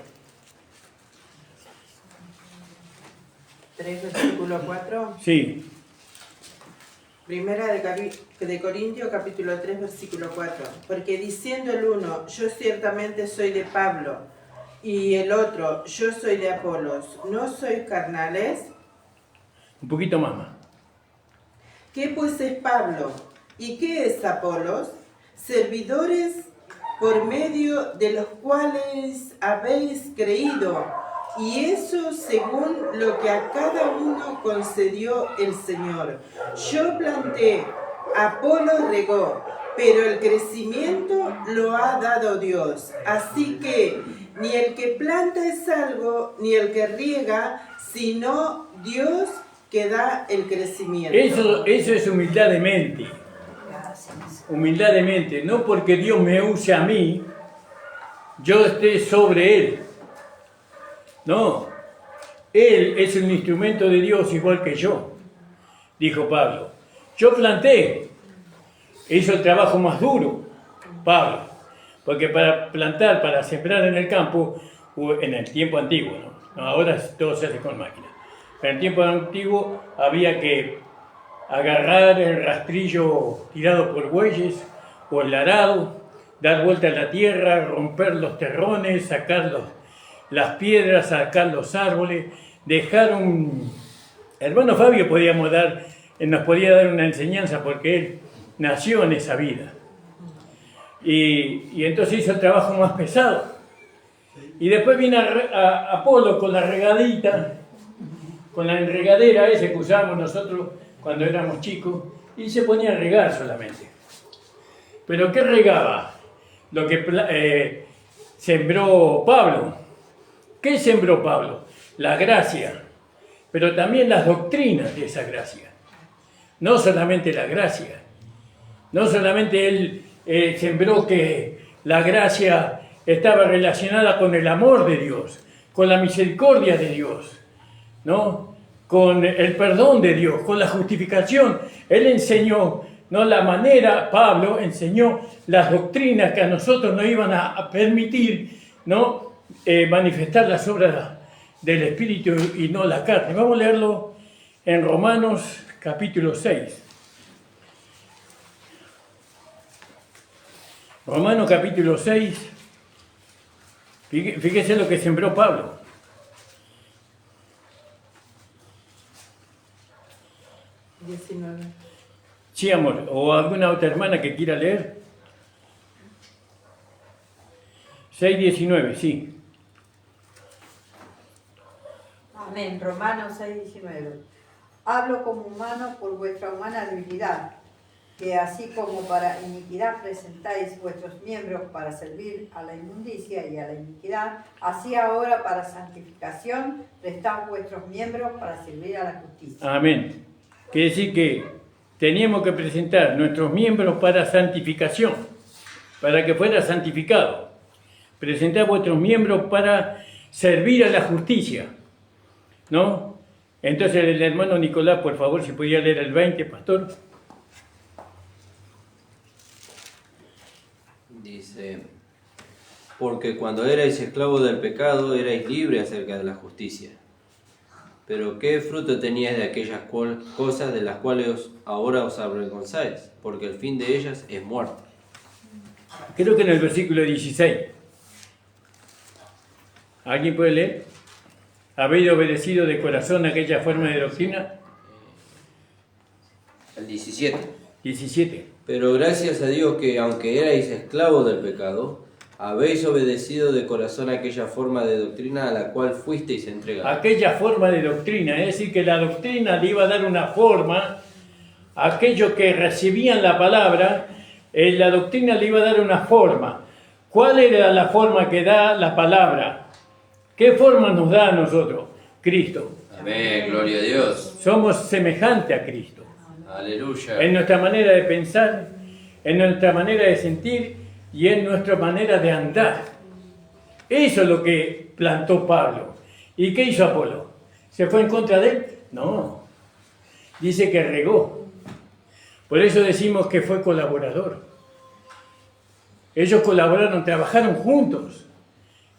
3, versículo 4. Sí. Primera de Corintios, capítulo 3, versículo 4. Porque diciendo el uno, yo ciertamente soy de Pablo, y el otro, yo soy de Apolos, ¿no sois carnales? Un poquito más. ¿Qué pues es Pablo? ¿Y qué es Apolos? Servidores por medio de los cuales habéis creído, y eso según lo que a cada uno concedió el Señor. Yo planté, Apolo regó, pero el crecimiento lo ha dado Dios. Así que ni el que planta es algo, ni el que riega, sino Dios que da el crecimiento. Eso es humildad de mente. Humildad de mente. No porque Dios me use a mí, yo esté sobre Él. No. Él es un instrumento de Dios igual que yo, dijo Pablo. Yo planté. Hizo el trabajo más duro, Pablo. Porque para plantar, para sembrar en el campo, en el tiempo antiguo, ¿no? Ahora todo se hace con máquina. En el tiempo antiguo había que agarrar el rastrillo tirado por bueyes o el arado, dar vuelta a la tierra, romper los terrones, sacar las piedras, sacar los árboles, dejar un... Hermano Fabio nos podía dar una enseñanza porque él nació en esa vida. Y entonces hizo el trabajo más pesado. Y después vino a Apolo con la regadita, con la enregadera esa que usábamos nosotros cuando éramos chicos, y se ponía a regar solamente. ¿Pero qué regaba? Lo que sembró Pablo. ¿Qué sembró Pablo? La gracia, pero también las doctrinas de esa gracia. No solamente la gracia. No solamente él sembró que la gracia estaba relacionada con el amor de Dios, con la misericordia de Dios, ¿no? Con el perdón de Dios, con la justificación. Él enseñó, no la manera, Pablo enseñó las doctrinas que a nosotros nos iban a permitir, ¿no? Manifestar las obras del Espíritu y no la carne. Vamos a leerlo en Romanos capítulo 6. Romanos capítulo 6. Fíjese lo que sembró Pablo. Sí, amor. ¿O alguna otra hermana que quiera leer? 6:19, sí. Amén. Romanos 6:19. Hablo como humano por vuestra humana debilidad, que así como para iniquidad presentáis vuestros miembros para servir a la inmundicia y a la iniquidad, así ahora para santificación prestad vuestros miembros para servir a la justicia. Amén. Quiere decir que teníamos que presentar nuestros miembros para santificación, para que fuera santificado. Presentad vuestros miembros para servir a la justicia, ¿no? Entonces el hermano Nicolás, por favor, si podía leer el 20, pastor. Dice, porque cuando erais esclavos del pecado, erais libres acerca de la justicia. Pero ¿qué fruto teníais de aquellas cosas de las cuales ahora os avergonzáis? Porque el fin de ellas es muerte. Creo que en el versículo 16. ¿Alguien puede leer? ¿Habéis obedecido de corazón aquella forma de doctrina? El 17. 17. Pero gracias a Dios que, aunque erais esclavos del pecado, habéis obedecido de corazón aquella forma de doctrina a la cual fuisteis entregados. Aquella forma de doctrina, es decir, que la doctrina le iba a dar una forma a aquellos que recibían la palabra, la doctrina le iba a dar una forma. ¿Cuál era la forma que da la palabra? ¿Qué forma nos da a nosotros? Cristo. Amén, gloria a Dios. Somos semejantes a Cristo. Aleluya. En nuestra manera de pensar, en nuestra manera de sentir y en nuestra manera de andar. Eso es lo que plantó Pablo. ¿Y qué hizo Apolo? ¿Se fue en contra de él? No. Dice que regó. Por eso decimos que fue colaborador. Ellos colaboraron, trabajaron juntos.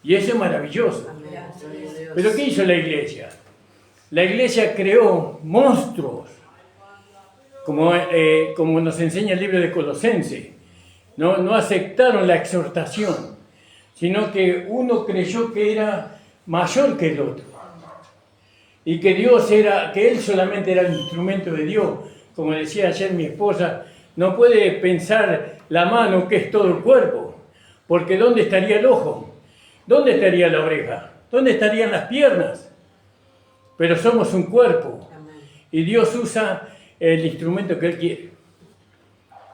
Y eso es maravilloso. ¿Pero qué hizo la iglesia? La iglesia creó monstruos, como nos enseña el libro de Colosenses. No aceptaron la exhortación, sino que uno creyó que era mayor que el otro. Y que él solamente era el instrumento de Dios. Como decía ayer mi esposa, no puede pensar la mano que es todo el cuerpo, porque ¿dónde estaría el ojo? ¿Dónde estaría la oreja? ¿Dónde estarían las piernas? Pero somos un cuerpo y Dios usa el instrumento que Él quiere.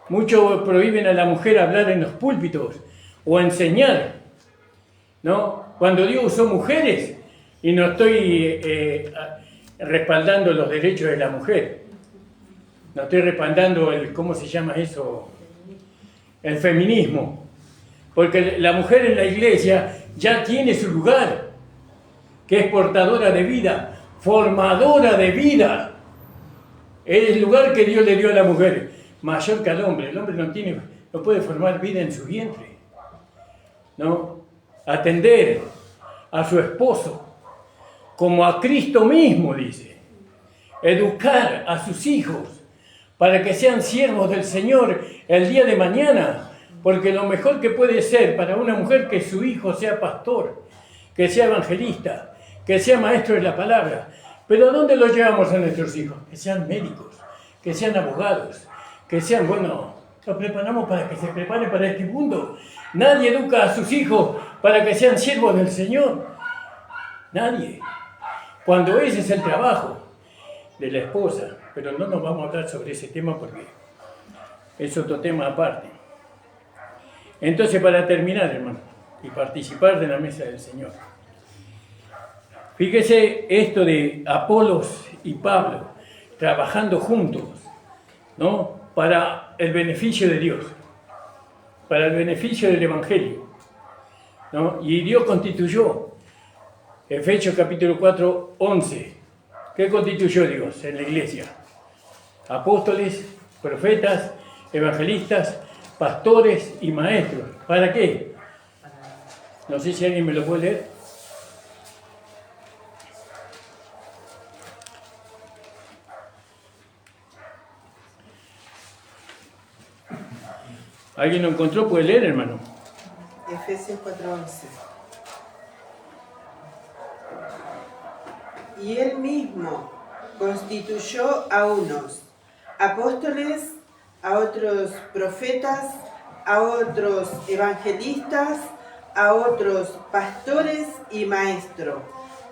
Muchos prohíben a la mujer hablar en los púlpitos o enseñar, ¿no? Cuando Dios usó mujeres, y no estoy respaldando los derechos de la mujer, no estoy respaldando ¿cómo se llama eso? El feminismo, porque la mujer en la iglesia ya tiene su lugar, que es portadora de vida, formadora de vida. Es el lugar que Dios le dio a la mujer, mayor que al hombre. El hombre no puede formar vida en su vientre, ¿no? Atender a su esposo como a Cristo mismo, dice. Educar a sus hijos para que sean siervos del Señor el día de mañana, porque lo mejor que puede ser para una mujer que su hijo sea pastor, que sea evangelista, que sea maestro de la palabra. Pero ¿a dónde los llevamos a nuestros hijos? Que sean médicos, que sean abogados, que sean, los preparamos para que se preparen para este mundo. Nadie educa a sus hijos para que sean siervos del Señor. Nadie. Cuando ese es el trabajo de la esposa. Pero no nos vamos a hablar sobre ese tema porque es otro tema aparte. Entonces, para terminar, hermano, y participar de la mesa del Señor. Fíjese esto de Apolos y Pablo trabajando juntos, ¿no? Para el beneficio de Dios, para el beneficio del Evangelio, ¿no? Y Dios constituyó, Efesios capítulo 4, 11. ¿Qué constituyó Dios en la iglesia? Apóstoles, profetas, evangelistas, pastores y maestros. ¿Para qué? No sé si alguien me lo puede leer. ¿Alguien lo encontró? ¿Puede leer, hermano? Efesios 4:11. Y él mismo constituyó a unos apóstoles, a otros profetas, a otros evangelistas, a otros pastores y maestros,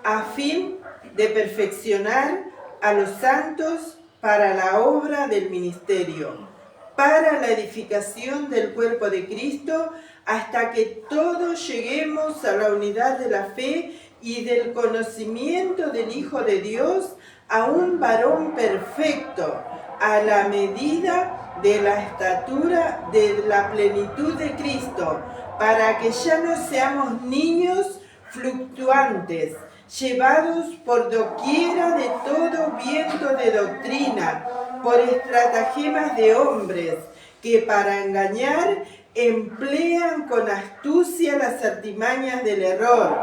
a fin de perfeccionar a los santos para la obra del ministerio, para la edificación del cuerpo de Cristo, hasta que todos lleguemos a la unidad de la fe y del conocimiento del Hijo de Dios, a un varón perfecto, a la medida de la estatura de la plenitud de Cristo, para que ya no seamos niños fluctuantes, llevados por doquiera de todo viento de doctrina, por estratagemas de hombres, que para engañar emplean con astucia las artimañas del error,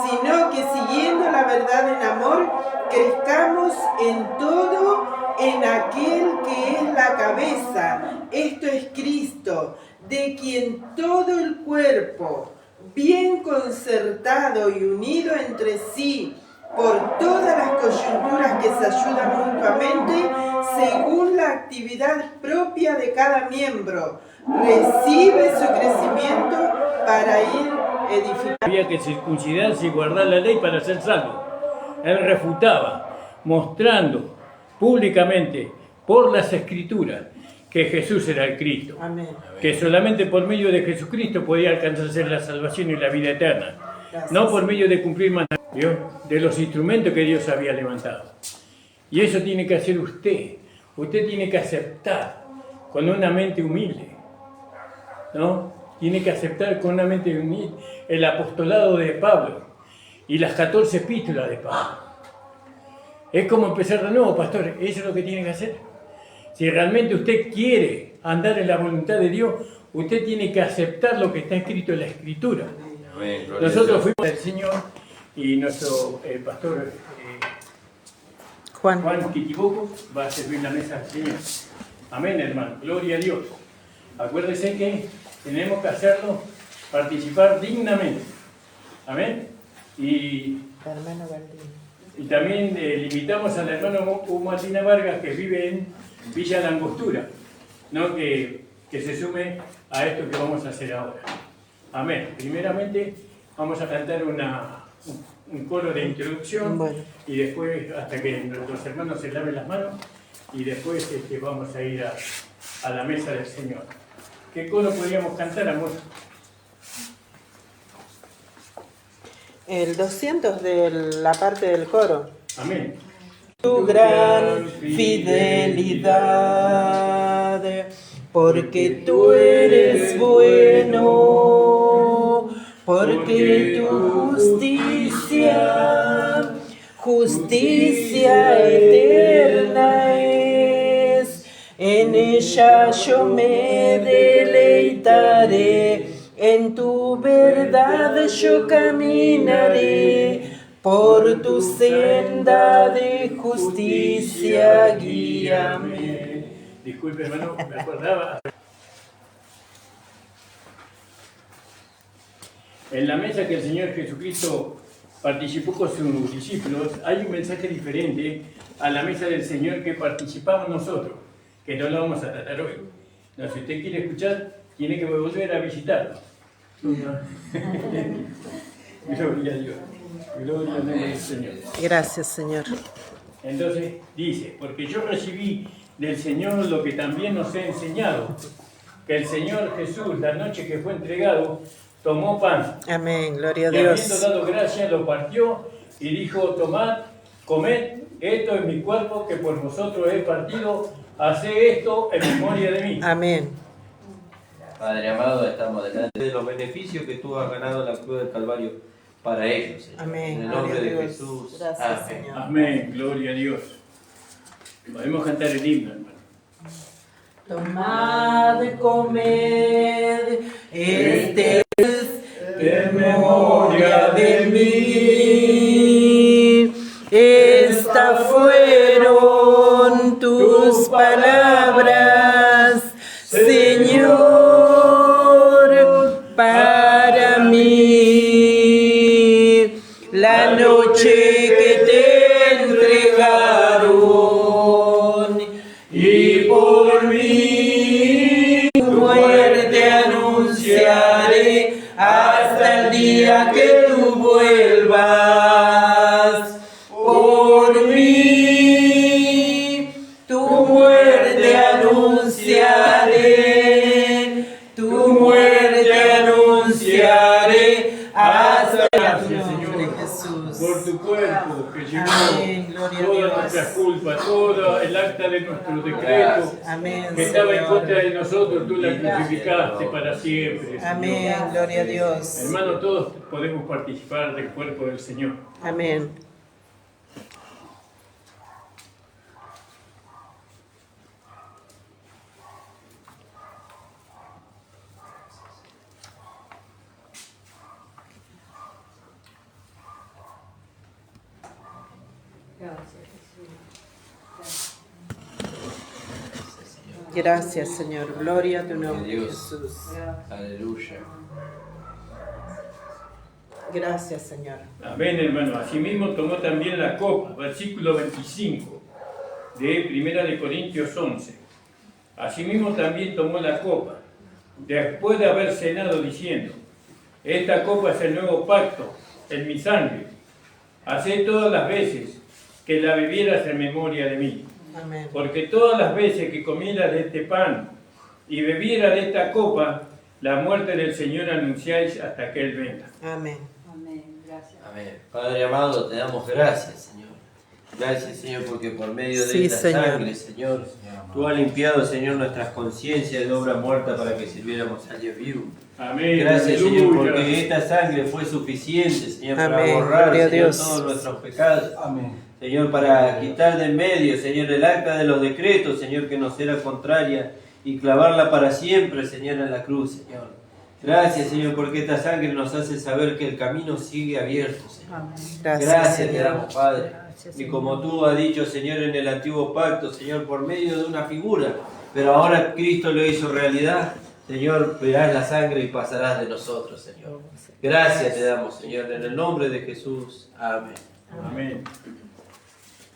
sino que siguiendo la verdad en amor, crezcamos en todo en aquel que es la cabeza, esto es Cristo, de quien todo el cuerpo, bien concertado y unido entre sí, por todas las coyunturas que se ayudan mutuamente, según la actividad propia de cada miembro, recibe su crecimiento para ir edificando. Había que circuncidarse y guardar la ley para ser salvo. Él refutaba, mostrando públicamente por las Escrituras que Jesús era el Cristo. Amén. Que solamente por medio de Jesucristo podía alcanzarse la salvación y la vida eterna. Gracias. No por medio de cumplir mandamientos de los instrumentos que Dios había levantado. Y eso tiene que hacer usted. Usted tiene que aceptar con una mente humilde, ¿no? Tiene que aceptar con una mente humilde el apostolado de Pablo y las 14 epístolas de Pablo. Es como empezar de nuevo, pastor. Eso es lo que tiene que hacer. Si realmente usted quiere andar en la voluntad de Dios, usted tiene que aceptar lo que está escrito en la Escritura. Amén. Nosotros fuimos al Señor y nuestro pastor Juan Kitiboco va a servir la mesa del Señor. Amén, hermano. Gloria a Dios. Acuérdese que tenemos que hacerlo, participar dignamente. Amén. Y también le invitamos al hermano Hugo Martina Vargas, que vive en Villa La Angostura, ¿no? que se sume a esto que vamos a hacer ahora. Amén. Primeramente vamos a cantar un coro de introducción, y después, hasta que los hermanos se laven las manos, y después vamos a ir a la mesa del Señor. ¿Qué coro podríamos cantar, amor? El 200 de la parte del coro. Amén. Tu gran fidelidad, porque tú eres bueno, porque tu justicia eterna es, en ella yo me deleitaré, en tu verdad yo caminaré, por tu senda de justicia guíame. Disculpe, hermano, me acordaba. En la mesa que el Señor Jesucristo participó con sus discípulos, hay un mensaje diferente a la mesa del Señor que participamos nosotros, que no lo vamos a tratar hoy. No, si usted quiere escuchar, tiene que volver a visitarlo. Gloria a Dios. Gloria al nombre del Señor. Gracias, Señor. Entonces dice, porque yo recibí del Señor lo que también nos he enseñado, que el Señor Jesús, la noche que fue entregado, tomó pan. Amén, gloria a Y Dios. habiendo dado gracia, lo partió y dijo, tomad, comed, esto es mi cuerpo que por vosotros he partido, haced esto en memoria de mí. Amén. Padre amado, estamos delante de los beneficios que tú has ganado en la cruz del Calvario para ellos, Señor. Amén. En el nombre Gloria a de Dios. Jesús. Gracias, Amén. Señor. Amén, gloria a Dios. Podemos cantar el himno, hermano. Tomad, comed, este es en memoria de mí. Estas fueron tus palabras, Señor, para mí. La noche que te entregaron y por mí tu muerte anunciaré hasta el día que tú vuelvas. Por mí tu muerte anunciaré, tu muerte anunciaré hasta Gracias, el nombre de Señor, Jesús. por tu cuerpo que llevó Amén, gloria a todas Dios. nuestras culpas, todo el acta de nuestro decreto Amén, que estaba en Señor. contra de nosotros, tú la crucificaste para siempre, Señor. Amén, gloria a Dios. Hermano, todos podemos participar del cuerpo del Señor. Amén. Gracias, Señor. Gloria a tu nombre, Dios. Jesús. Aleluya. Gracias, Señor. Amén, hermano. Asimismo tomó también la copa, versículo 25 de 1 de Corintios 11. Asimismo también tomó la copa, después de haber cenado, diciendo, esta copa es el nuevo pacto en mi sangre. Haced todas las veces que la bebieras en memoria de mí. Amén. Porque todas las veces que comieras de este pan y bebieras de esta copa, la muerte del Señor anunciáis hasta que Él venga. Amén. Amén. Gracias. Amén. Padre amado, te damos gracias, Señor. Gracias, Señor, porque por medio de Sí, esta Señor. sangre, Señor, tú has limpiado, Señor, nuestras conciencias de obra muerta para que sirviéramos al Dios vivo. Amén. Gracias, Aleluya. Señor, porque esta sangre fue suficiente, Señor, para Amén. borrar, Gloria a Señor, Dios. todos nuestros pecados. Amén. Señor, para quitar de en medio, Señor, el acta de los decretos, Señor, que nos era contraria y clavarla para siempre, Señor, en la cruz, Señor. Gracias, Señor, porque esta sangre nos hace saber que el camino sigue abierto, Señor. Gracias, Gracias te Señor. damos, Padre. Y como tú has dicho, Señor, en el antiguo pacto, Señor, por medio de una figura, pero ahora Cristo lo hizo realidad, Señor, verás la sangre y pasarás de nosotros, Señor. Gracias te damos, Señor, en el nombre de Jesús. Amén. Amén.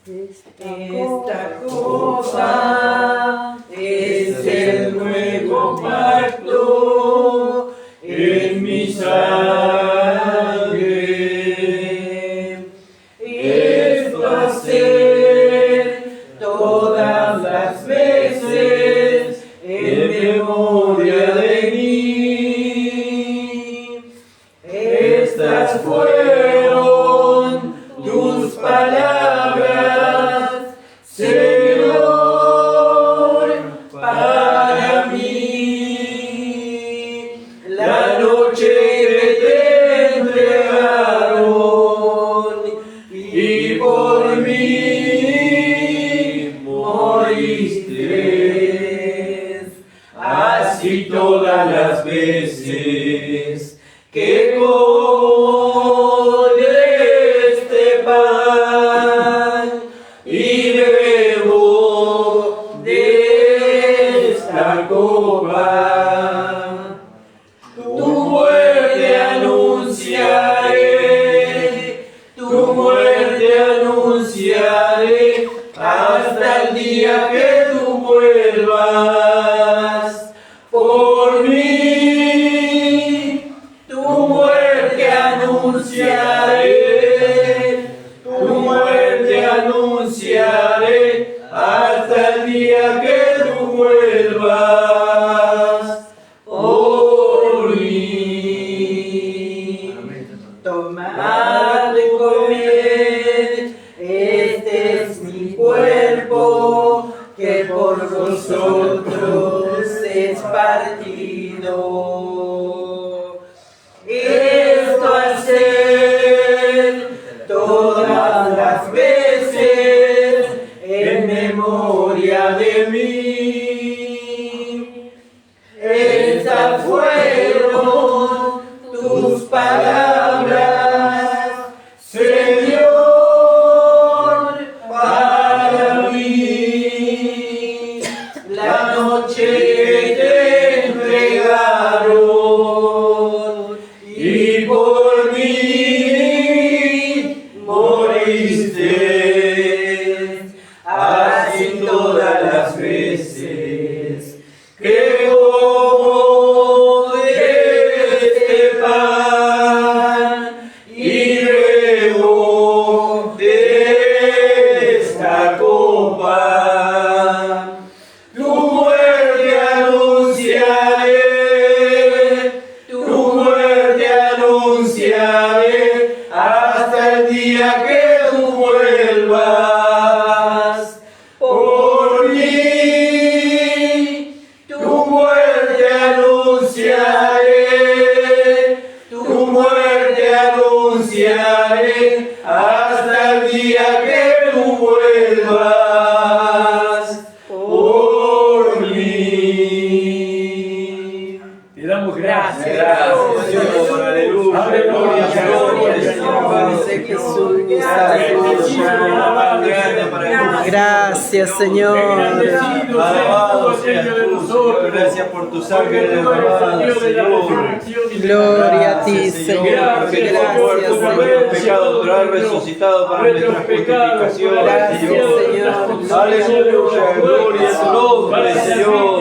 Esta copa es el nuevo pacto en mi sangre. Esto hacer todas las veces en memoria de mí. Estas fueron tus palabras, Señor, para mí. La noche que te entregaron y por mí moriste. Así todas las veces que como de este pan y bebo de esta copa, tu muerte anunciaré, tu muerte anunciaré hasta el día que tú vuelvas por mí. Tu muerte anunciaré, tu muerte anunciaré hasta el día que tú vuelvas por mí. Tomad y comed, este es mi cuerpo que por vosotros es partido. Esto hacer todas las veces en memoria de mí. Estas fueron tus palabras, Señor, para mí. La noche que te entregaron y por mí moriste. Así todas las veces que como de este pan y bebo de esta copa, tu muerte anunciaré, tu muerte anunciaré hasta el día que tú vuelvas por mí. Tu muerte anunciaré, tu muerte anunciaré hasta el día que tú vuelvas por mí. Te damos gracias. Gracias, Señor. Aleluya. Aleluya. Gracias, Señor. Alabado seas tú, Señor. Gracias por tu sangre derramada, Señor. Gloria a ti, Señor. Porque por nuestros pecados tú has resucitado para nuestra justificación, Gracias, Señor. Señor. Aleluya, gloria a tu nombre, Señor.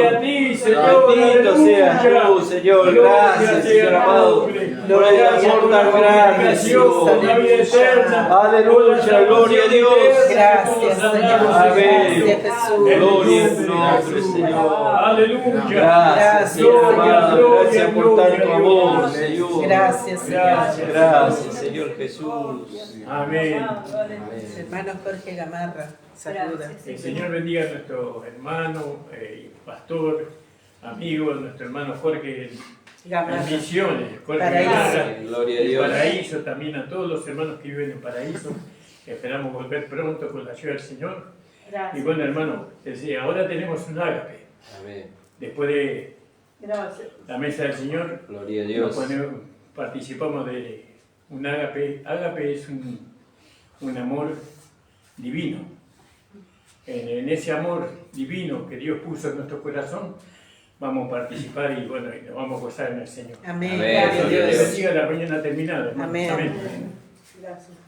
Bendito seas tú, Señor. Gracias, Señor amado, por el amor tan grande, Señor. Aleluya, gloria a Dios. Gracias, Señor. Amén. Gracias, Jesús. Gloria a tu nombre, Señor. Aleluya. Gracias, Señor amado. Gracias por tanto amor, Señor. Gracias, Señor. Gracias, Señor Jesús. Amén. Hermano Jorge Gamarra, saluda. El Señor bendiga a nuestro hermano y pastor, amigo, nuestro hermano Jorge en Gamarra. Misiones. Jorge Paraíso. Gamarra, Gloria a en Dios. Paraíso, también a todos los hermanos que viven en Paraíso. Esperamos volver pronto con la ayuda del Señor. Y bueno, hermano, decía, ahora tenemos un ágape. Amén. Después de Gracias. la mesa del Señor, Gloria a Dios. participamos de un ágape. Ágape es un amor divino. En ese amor divino que Dios puso en nuestro corazón, vamos a participar y bueno, y nos vamos a gozar en el Señor. Amén. Amén. Gloria a Dios Dios. te bendiga, la mañana terminada, hermano. Amén. Amén. Gracias.